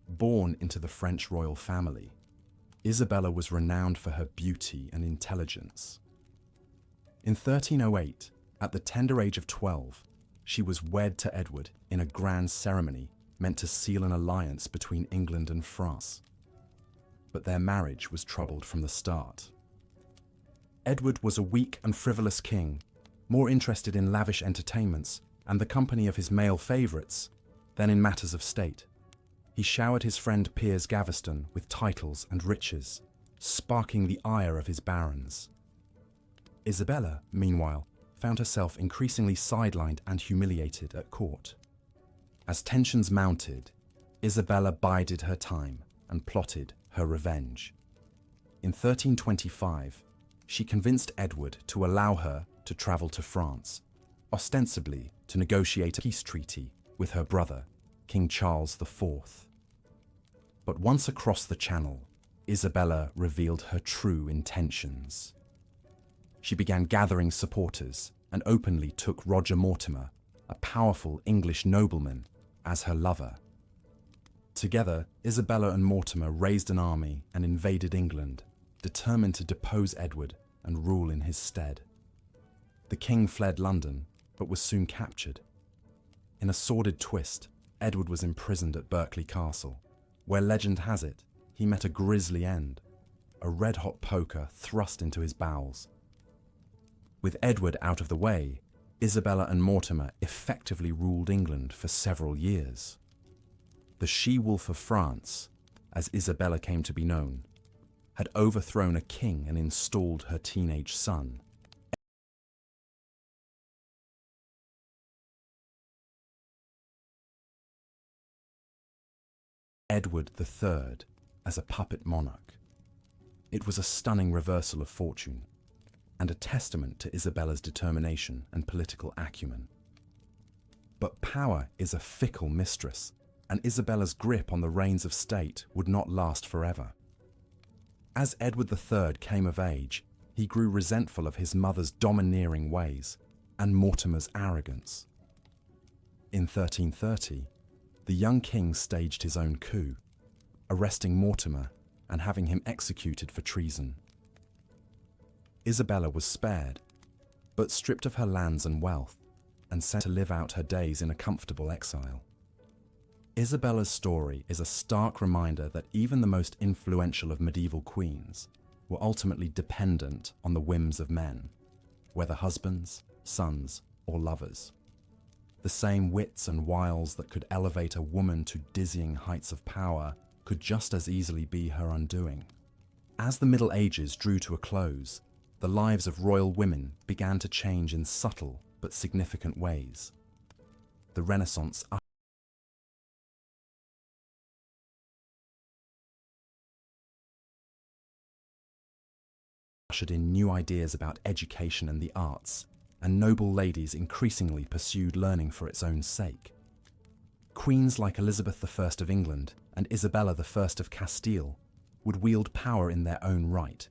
Born into the French royal family, Isabella was renowned for her beauty and intelligence. In 1308, at the tender age of 12, she was wed to Edward in a grand ceremony meant to seal an alliance between England and France. But their marriage was troubled from the start. Edward was a weak and frivolous king, more interested in lavish entertainments and the company of his male favourites than in matters of state. He showered his friend Piers Gaveston with titles and riches, sparking the ire of his barons. Isabella, meanwhile, found herself increasingly sidelined and humiliated at court. As tensions mounted, Isabella bided her time and plotted her revenge. In 1325, she convinced Edward to allow her to travel to France, ostensibly to negotiate a peace treaty with her brother, King Charles IV. But once across the Channel, Isabella revealed her true intentions. She began gathering supporters and openly took Roger Mortimer, a powerful English nobleman, as her lover. Together, Isabella and Mortimer raised an army and invaded England, determined to depose Edward and rule in his stead. The king fled London, but was soon captured. In a sordid twist, Edward was imprisoned at Berkeley Castle, where legend has it he met a grisly end, a red-hot poker thrust into his bowels. With Edward out of the way, Isabella and Mortimer effectively ruled England for several years. The she-wolf of France, as Isabella came to be known, had overthrown a king and installed her teenage son. Edward III as a puppet monarch. It was a stunning reversal of fortune, and a testament to Isabella's determination and political acumen. But power is a fickle mistress, and Isabella's grip on the reins of state would not last forever. As Edward III came of age, he grew resentful of his mother's domineering ways and Mortimer's arrogance. In 1330, the young king staged his own coup, arresting Mortimer and having him executed for treason. Isabella was spared, but stripped of her lands and wealth, and sent to live out her days in a comfortable exile. Isabella's story is a stark reminder that even the most influential of medieval queens were ultimately dependent on the whims of men, whether husbands, sons, or lovers. The same wits and wiles that could elevate a woman to dizzying heights of power could just as easily be her undoing. As the Middle Ages drew to a close, the lives of royal women began to change in subtle but significant ways. The Renaissance ushered in new ideas about education and the arts, and noble ladies increasingly pursued learning for its own sake. Queens like Elizabeth I of England and Isabella I of Castile would wield power in their own right,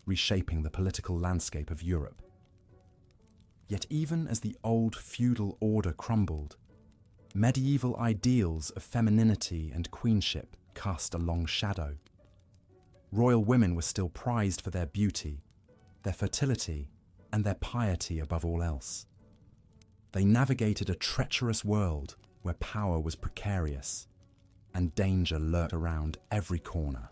reshaping the political landscape of Europe. Yet even as the old feudal order crumbled, medieval ideals of femininity and queenship cast a long shadow. Royal women were still prized for their beauty, their fertility, and their piety above all else. They navigated a treacherous world where power was precarious and danger lurked around every corner.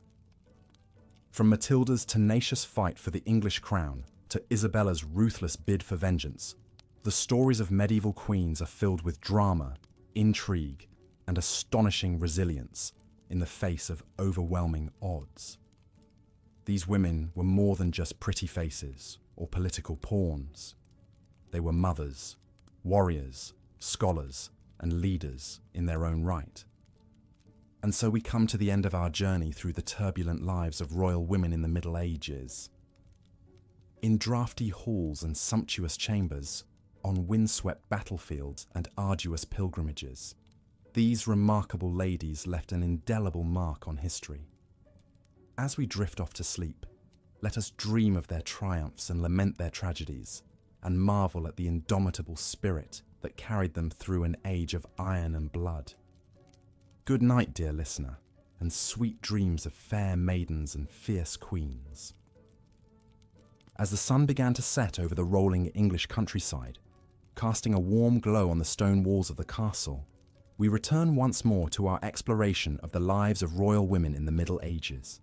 From Matilda's tenacious fight for the English crown to Isabella's ruthless bid for vengeance, the stories of medieval queens are filled with drama, intrigue, and astonishing resilience in the face of overwhelming odds. These women were more than just pretty faces or political pawns. They were mothers, warriors, scholars, and leaders in their own right. And so we come to the end of our journey through the turbulent lives of royal women in the Middle Ages. In drafty halls and sumptuous chambers, on windswept battlefields and arduous pilgrimages, these remarkable ladies left an indelible mark on history. As we drift off to sleep, let us dream of their triumphs and lament their tragedies, and marvel at the indomitable spirit that carried them through an age of iron and blood. Good night, dear listener, and sweet dreams of fair maidens and fierce queens. As the sun began to set over the rolling English countryside, casting a warm glow on the stone walls of the castle, we return once more to our exploration of the lives of royal women in the Middle Ages.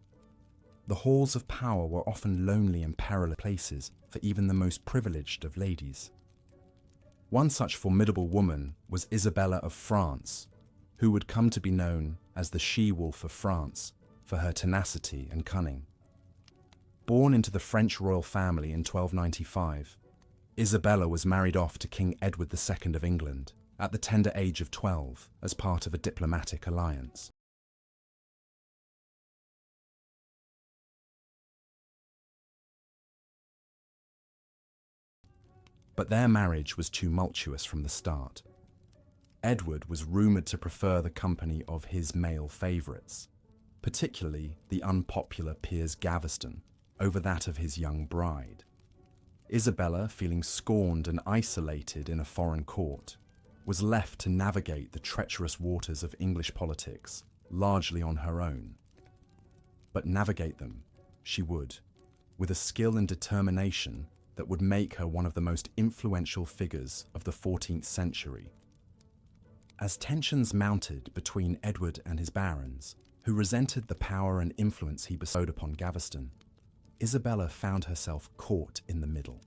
The halls of power were often lonely and perilous places for even the most privileged of ladies. One such formidable woman was Isabella of France, who would come to be known as the she-wolf of France for her tenacity and cunning. Born into the French royal family in 1295, Isabella was married off to King Edward II of England at the tender age of 12 as part of a diplomatic alliance. But their marriage was tumultuous from the start. Edward was rumoured to prefer the company of his male favourites, particularly the unpopular Piers Gaveston, over that of his young bride. Isabella, feeling scorned and isolated in a foreign court, was left to navigate the treacherous waters of English politics largely on her own. But navigate them she would, with a skill and determination that would make her one of the most influential figures of the 14th century. As tensions mounted between Edward and his barons, who resented the power and influence he bestowed upon Gaveston, Isabella found herself caught in the middle.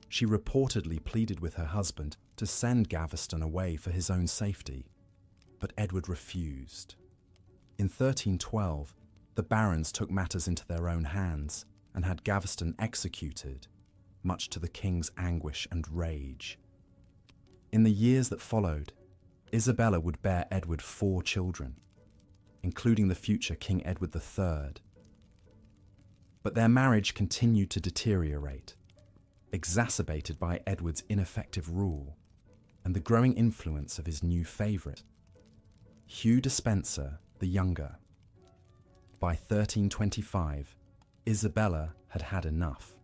She reportedly pleaded with her husband to send Gaveston away for his own safety, but Edward refused. In 1312, the barons took matters into their own hands and had Gaveston executed, much to the king's anguish and rage. In the years that followed, Isabella would bear Edward 4 children, including the future King Edward III. But their marriage continued to deteriorate, exacerbated by Edward's ineffective rule, and the growing influence of his new favourite, Hugh Despenser the Younger. By 1325, Isabella had had enough.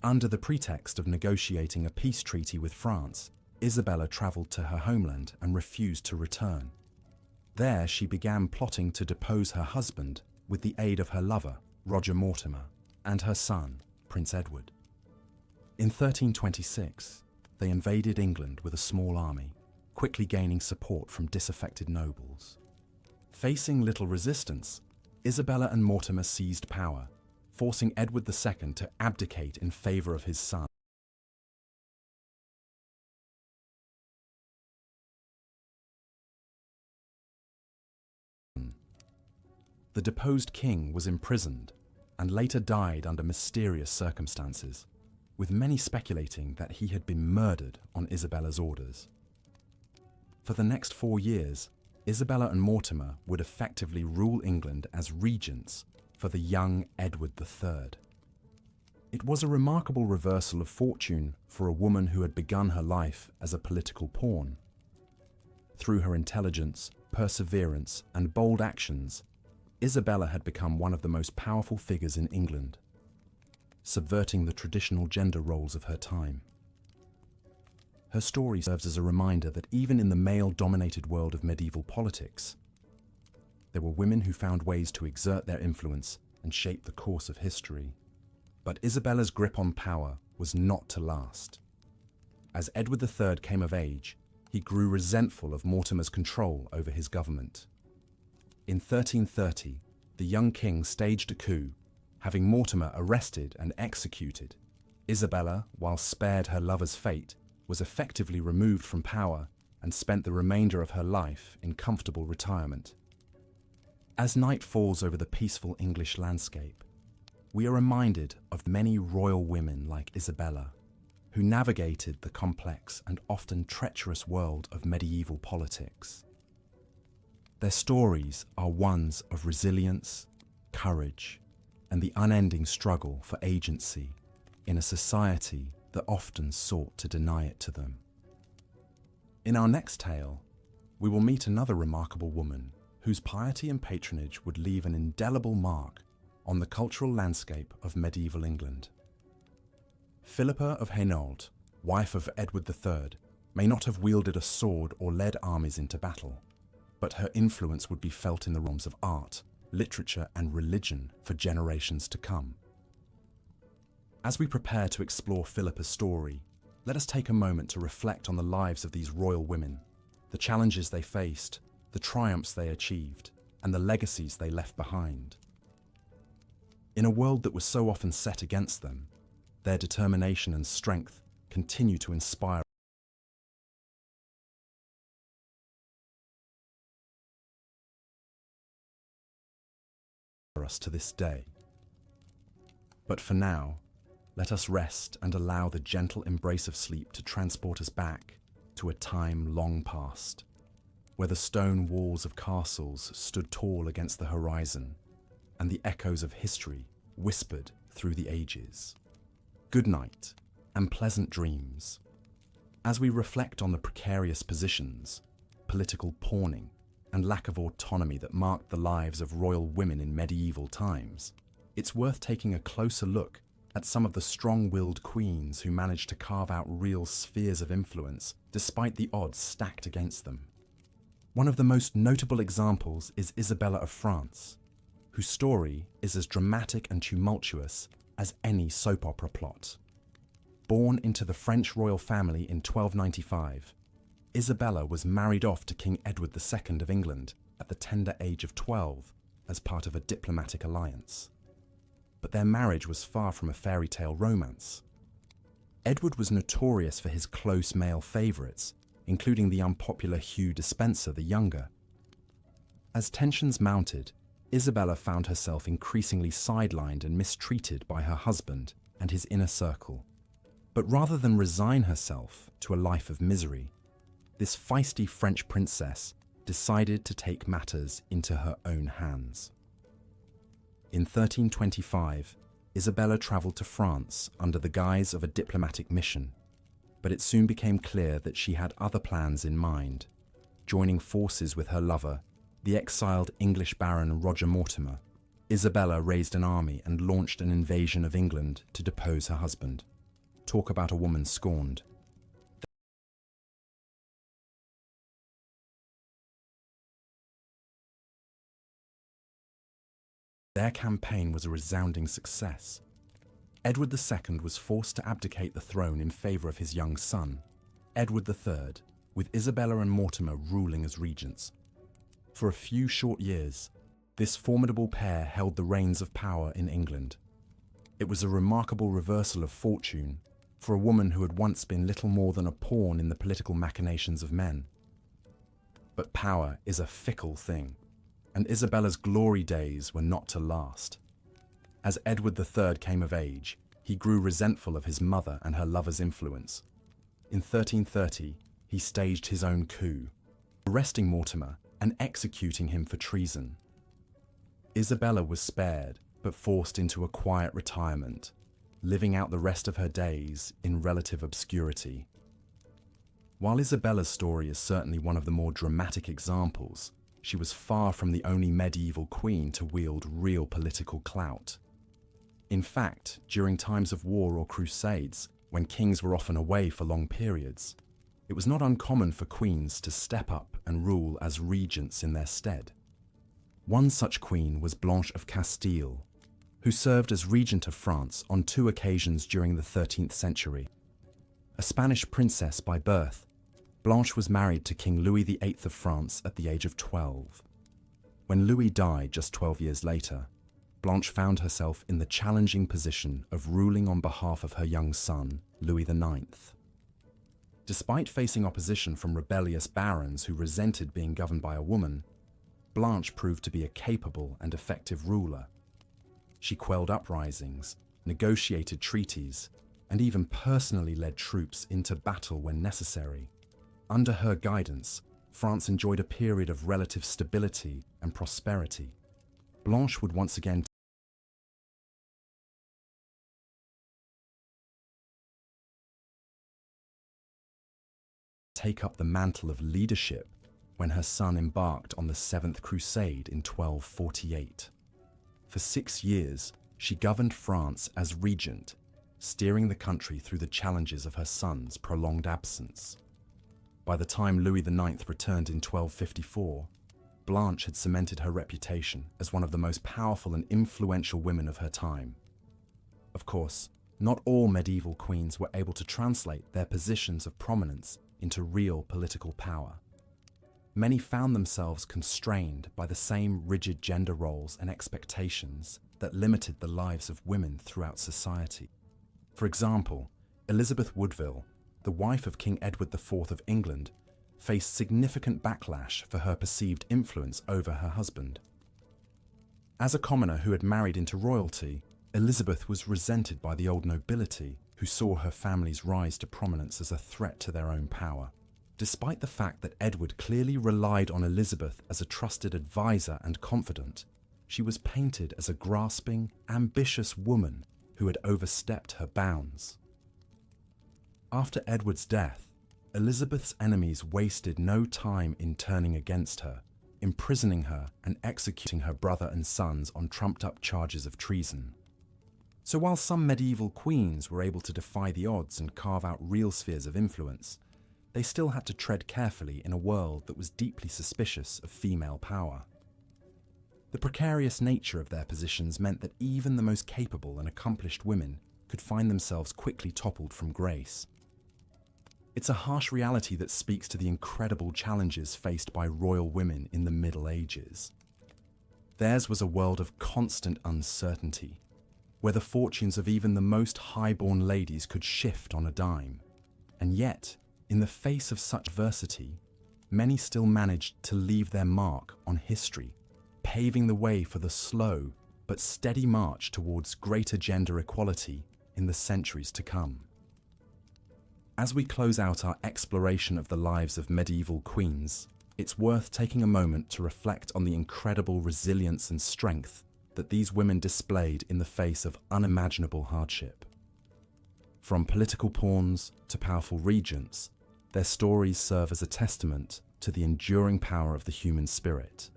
Under the pretext of negotiating a peace treaty with France, Isabella travelled to her homeland and refused to return. There she began plotting to depose her husband with the aid of her lover, Roger Mortimer, and her son, Prince Edward. In 1326, they invaded England with a small army, quickly gaining support from disaffected nobles. Facing little resistance, Isabella and Mortimer seized power, forcing Edward II to abdicate in favour of his son. The deposed king was imprisoned and later died under mysterious circumstances, with many speculating that he had been murdered on Isabella's orders. For the next 4 years, Isabella and Mortimer would effectively rule England as regents for the young Edward III. It was a remarkable reversal of fortune for a woman who had begun her life as a political pawn. Through her intelligence, perseverance, and bold actions, Isabella had become one of the most powerful figures in England, subverting the traditional gender roles of her time. Her story serves as a reminder that even in the male-dominated world of medieval politics, there were women who found ways to exert their influence and shape the course of history. But Isabella's grip on power was not to last. As Edward III came of age, he grew resentful of Mortimer's control over his government. In 1330, the young king staged a coup, having Mortimer arrested and executed. Isabella, while spared her lover's fate, was effectively removed from power and spent the remainder of her life in comfortable retirement. As night falls over the peaceful English landscape, we are reminded of many royal women like Isabella, who navigated the complex and often treacherous world of medieval politics. Their stories are ones of resilience, courage, and the unending struggle for agency in a society that often sought to deny it to them. In our next tale, we will meet another remarkable woman whose piety and patronage would leave an indelible mark on the cultural landscape of medieval England. Philippa of Hainault, wife of Edward III, may not have wielded a sword or led armies into battle, but her influence would be felt in the realms of art, literature, and religion for generations to come. As we prepare to explore Philippa's story, let us take a moment to reflect on the lives of these royal women, the challenges they faced, the triumphs they achieved, and the legacies they left behind. In a world that was so often set against them, their determination and strength continue to inspire us to this day. But for now, let us rest and allow the gentle embrace of sleep to transport us back to a time long past, where the stone walls of castles stood tall against the horizon, and the echoes of history whispered through the ages. Good night, and pleasant dreams. As we reflect on the precarious positions, political pawning, and lack of autonomy that marked the lives of royal women in medieval times, it's worth taking a closer look at some of the strong-willed queens who managed to carve out real spheres of influence despite the odds stacked against them. One of the most notable examples is Isabella of France, whose story is as dramatic and tumultuous as any soap opera plot. Born into the French royal family in 1295, Isabella was married off to King Edward II of England at the tender age of 12 as part of a diplomatic alliance. But their marriage was far from a fairy tale romance. Edward was notorious for his close male favourites, including the unpopular Hugh Despenser the Younger. As tensions mounted, Isabella found herself increasingly sidelined and mistreated by her husband and his inner circle. But rather than resign herself to a life of misery, this feisty French princess decided to take matters into her own hands. In 1325, Isabella travelled to France under the guise of a diplomatic mission. but it soon became clear that she had other plans in mind. Joining forces with her lover, the exiled English Baron Roger Mortimer, Isabella raised an army and launched an invasion of England to depose her husband. Talk about a woman scorned. Their campaign was a resounding success. Edward II was forced to abdicate the throne in favour of his young son, Edward III, with Isabella and Mortimer ruling as regents. For a few short years, this formidable pair held the reins of power in England. It was a remarkable reversal of fortune for a woman who had once been little more than a pawn in the political machinations of men. But power is a fickle thing, and Isabella's glory days were not to last. As Edward III came of age, he grew resentful of his mother and her lover's influence. In 1330, he staged his own coup, arresting Mortimer and executing him for treason. Isabella was spared, but forced into a quiet retirement, living out the rest of her days in relative obscurity. While Isabella's story is certainly one of the more dramatic examples, she was far from the only medieval queen to wield real political clout. In fact, during times of war or crusades, when kings were often away for long periods, it was not uncommon for queens to step up and rule as regents in their stead. One such queen was Blanche of Castile, who served as regent of France on 2 occasions during the 13th century. A Spanish princess by birth, Blanche was married to King Louis VIII of France at the age of 12. When Louis died just 12 years later, Blanche found herself in the challenging position of ruling on behalf of her young son, Louis IX. Despite facing opposition from rebellious barons who resented being governed by a woman, Blanche proved to be a capable and effective ruler. She quelled uprisings, negotiated treaties, and even personally led troops into battle when necessary. Under her guidance, France enjoyed a period of relative stability and prosperity. Blanche would once again take up the mantle of leadership when her son embarked on the Seventh Crusade in 1248. For 6 years, she governed France as regent, steering the country through the challenges of her son's prolonged absence. By the time Louis IX returned in 1254, Blanche had cemented her reputation as one of the most powerful and influential women of her time. Of course, not all medieval queens were able to translate their positions of prominence into real political power. Many found themselves constrained by the same rigid gender roles and expectations that limited the lives of women throughout society. For example, Elizabeth Woodville, the wife of King Edward IV of England, faced significant backlash for her perceived influence over her husband. As a commoner who had married into royalty, Elizabeth was resented by the old nobility, who saw her family's rise to prominence as a threat to their own power. Despite the fact that Edward clearly relied on Elizabeth as a trusted advisor and confidant, she was painted as a grasping, ambitious woman who had overstepped her bounds. After Edward's death, Elizabeth's enemies wasted no time in turning against her, imprisoning her and executing her brother and sons on trumped-up charges of treason. So while some medieval queens were able to defy the odds and carve out real spheres of influence, they still had to tread carefully in a world that was deeply suspicious of female power. The precarious nature of their positions meant that even the most capable and accomplished women could find themselves quickly toppled from grace. It's a harsh reality that speaks to the incredible challenges faced by royal women in the Middle Ages. Theirs was a world of constant uncertainty, where the fortunes of even the most high-born ladies could shift on a dime. And yet, in the face of such adversity, many still managed to leave their mark on history, paving the way for the slow but steady march towards greater gender equality in the centuries to come. As we close out our exploration of the lives of medieval queens, it's worth taking a moment to reflect on the incredible resilience and strength that these women displayed in the face of unimaginable hardship. From political pawns to powerful regents, their stories serve as a testament to the enduring power of the human spirit,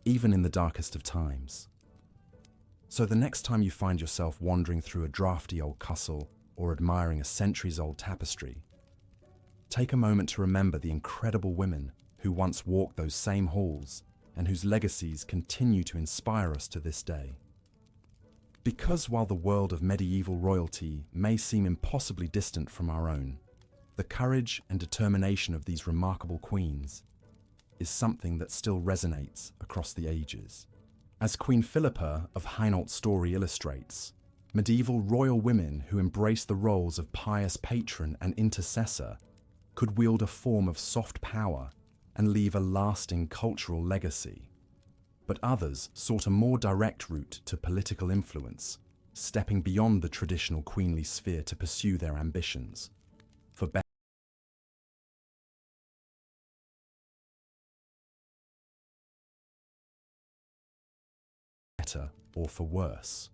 even in the darkest of times. So the next time you find yourself wandering through a drafty old castle or admiring a centuries-old tapestry, take a moment to remember the incredible women who once walked those same halls and whose legacies continue to inspire us to this day. Because while the world of medieval royalty may seem impossibly distant from our own, the courage and determination of these remarkable queens is something that still resonates across the ages. As Queen Philippa of Hainault's story illustrates, medieval royal women who embraced the roles of pious patron and intercessor could wield a form of soft power and leave a lasting cultural legacy. But others sought a more direct route to political influence, stepping beyond the traditional queenly sphere to pursue their ambitions. For better or for worse.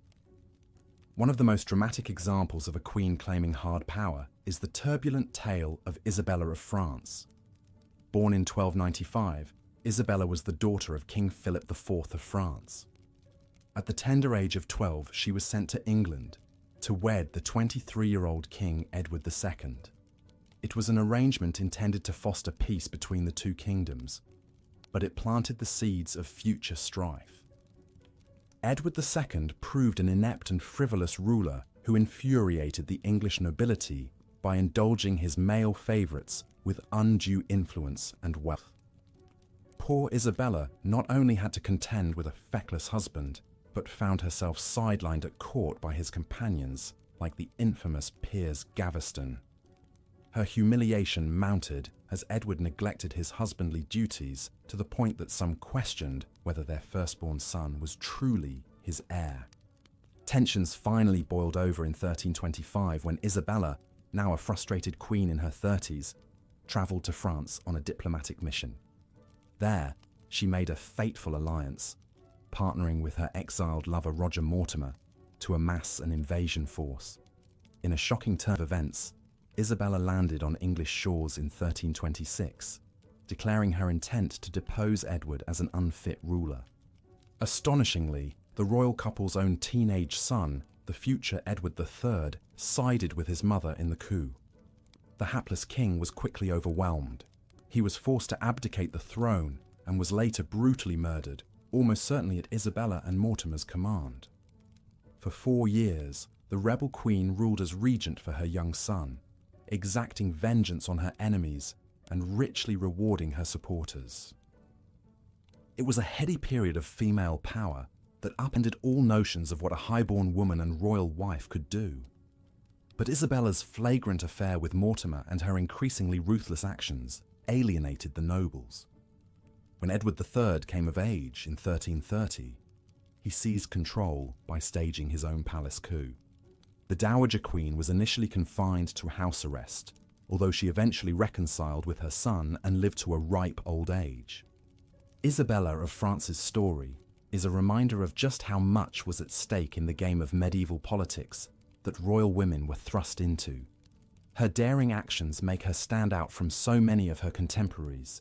One of the most dramatic examples of a queen claiming hard power is the turbulent tale of Isabella of France. Born in 1295, Isabella was the daughter of King Philip IV of France. At the tender age of 12, she was sent to England to wed the 23-year-old King Edward II. It was an arrangement intended to foster peace between the two kingdoms, but it planted the seeds of future strife. Edward II proved an inept and frivolous ruler who infuriated the English nobility by indulging his male favourites with undue influence and wealth. Poor Isabella not only had to contend with a feckless husband, but found herself sidelined at court by his companions, like the infamous Piers Gaveston. Her humiliation mounted as Edward neglected his husbandly duties to the point that some questioned whether their firstborn son was truly his heir. Tensions finally boiled over in 1325 when Isabella, now a frustrated queen in her 30s, travelled to France on a diplomatic mission. There, she made a fateful alliance, partnering with her exiled lover Roger Mortimer to amass an invasion force. In a shocking turn of events, Isabella landed on English shores in 1326, declaring her intent to depose Edward as an unfit ruler. Astonishingly, the royal couple's own teenage son, the future Edward III, sided with his mother in the coup. The hapless king was quickly overwhelmed. He was forced to abdicate the throne and was later brutally murdered, almost certainly at Isabella and Mortimer's command. For 4 years, the rebel queen ruled as regent for her young son, exacting vengeance on her enemies and richly rewarding her supporters. It was a heady period of female power that upended all notions of what a highborn woman and royal wife could do. But Isabella's flagrant affair with Mortimer and her increasingly ruthless actions alienated the nobles. When Edward III came of age in 1330, he seized control by staging his own palace coup. The Dowager Queen was initially confined to house arrest, although she eventually reconciled with her son and lived to a ripe old age. Isabella of France's story is a reminder of just how much was at stake in the game of medieval politics that royal women were thrust into. Her daring actions make her stand out from so many of her contemporaries,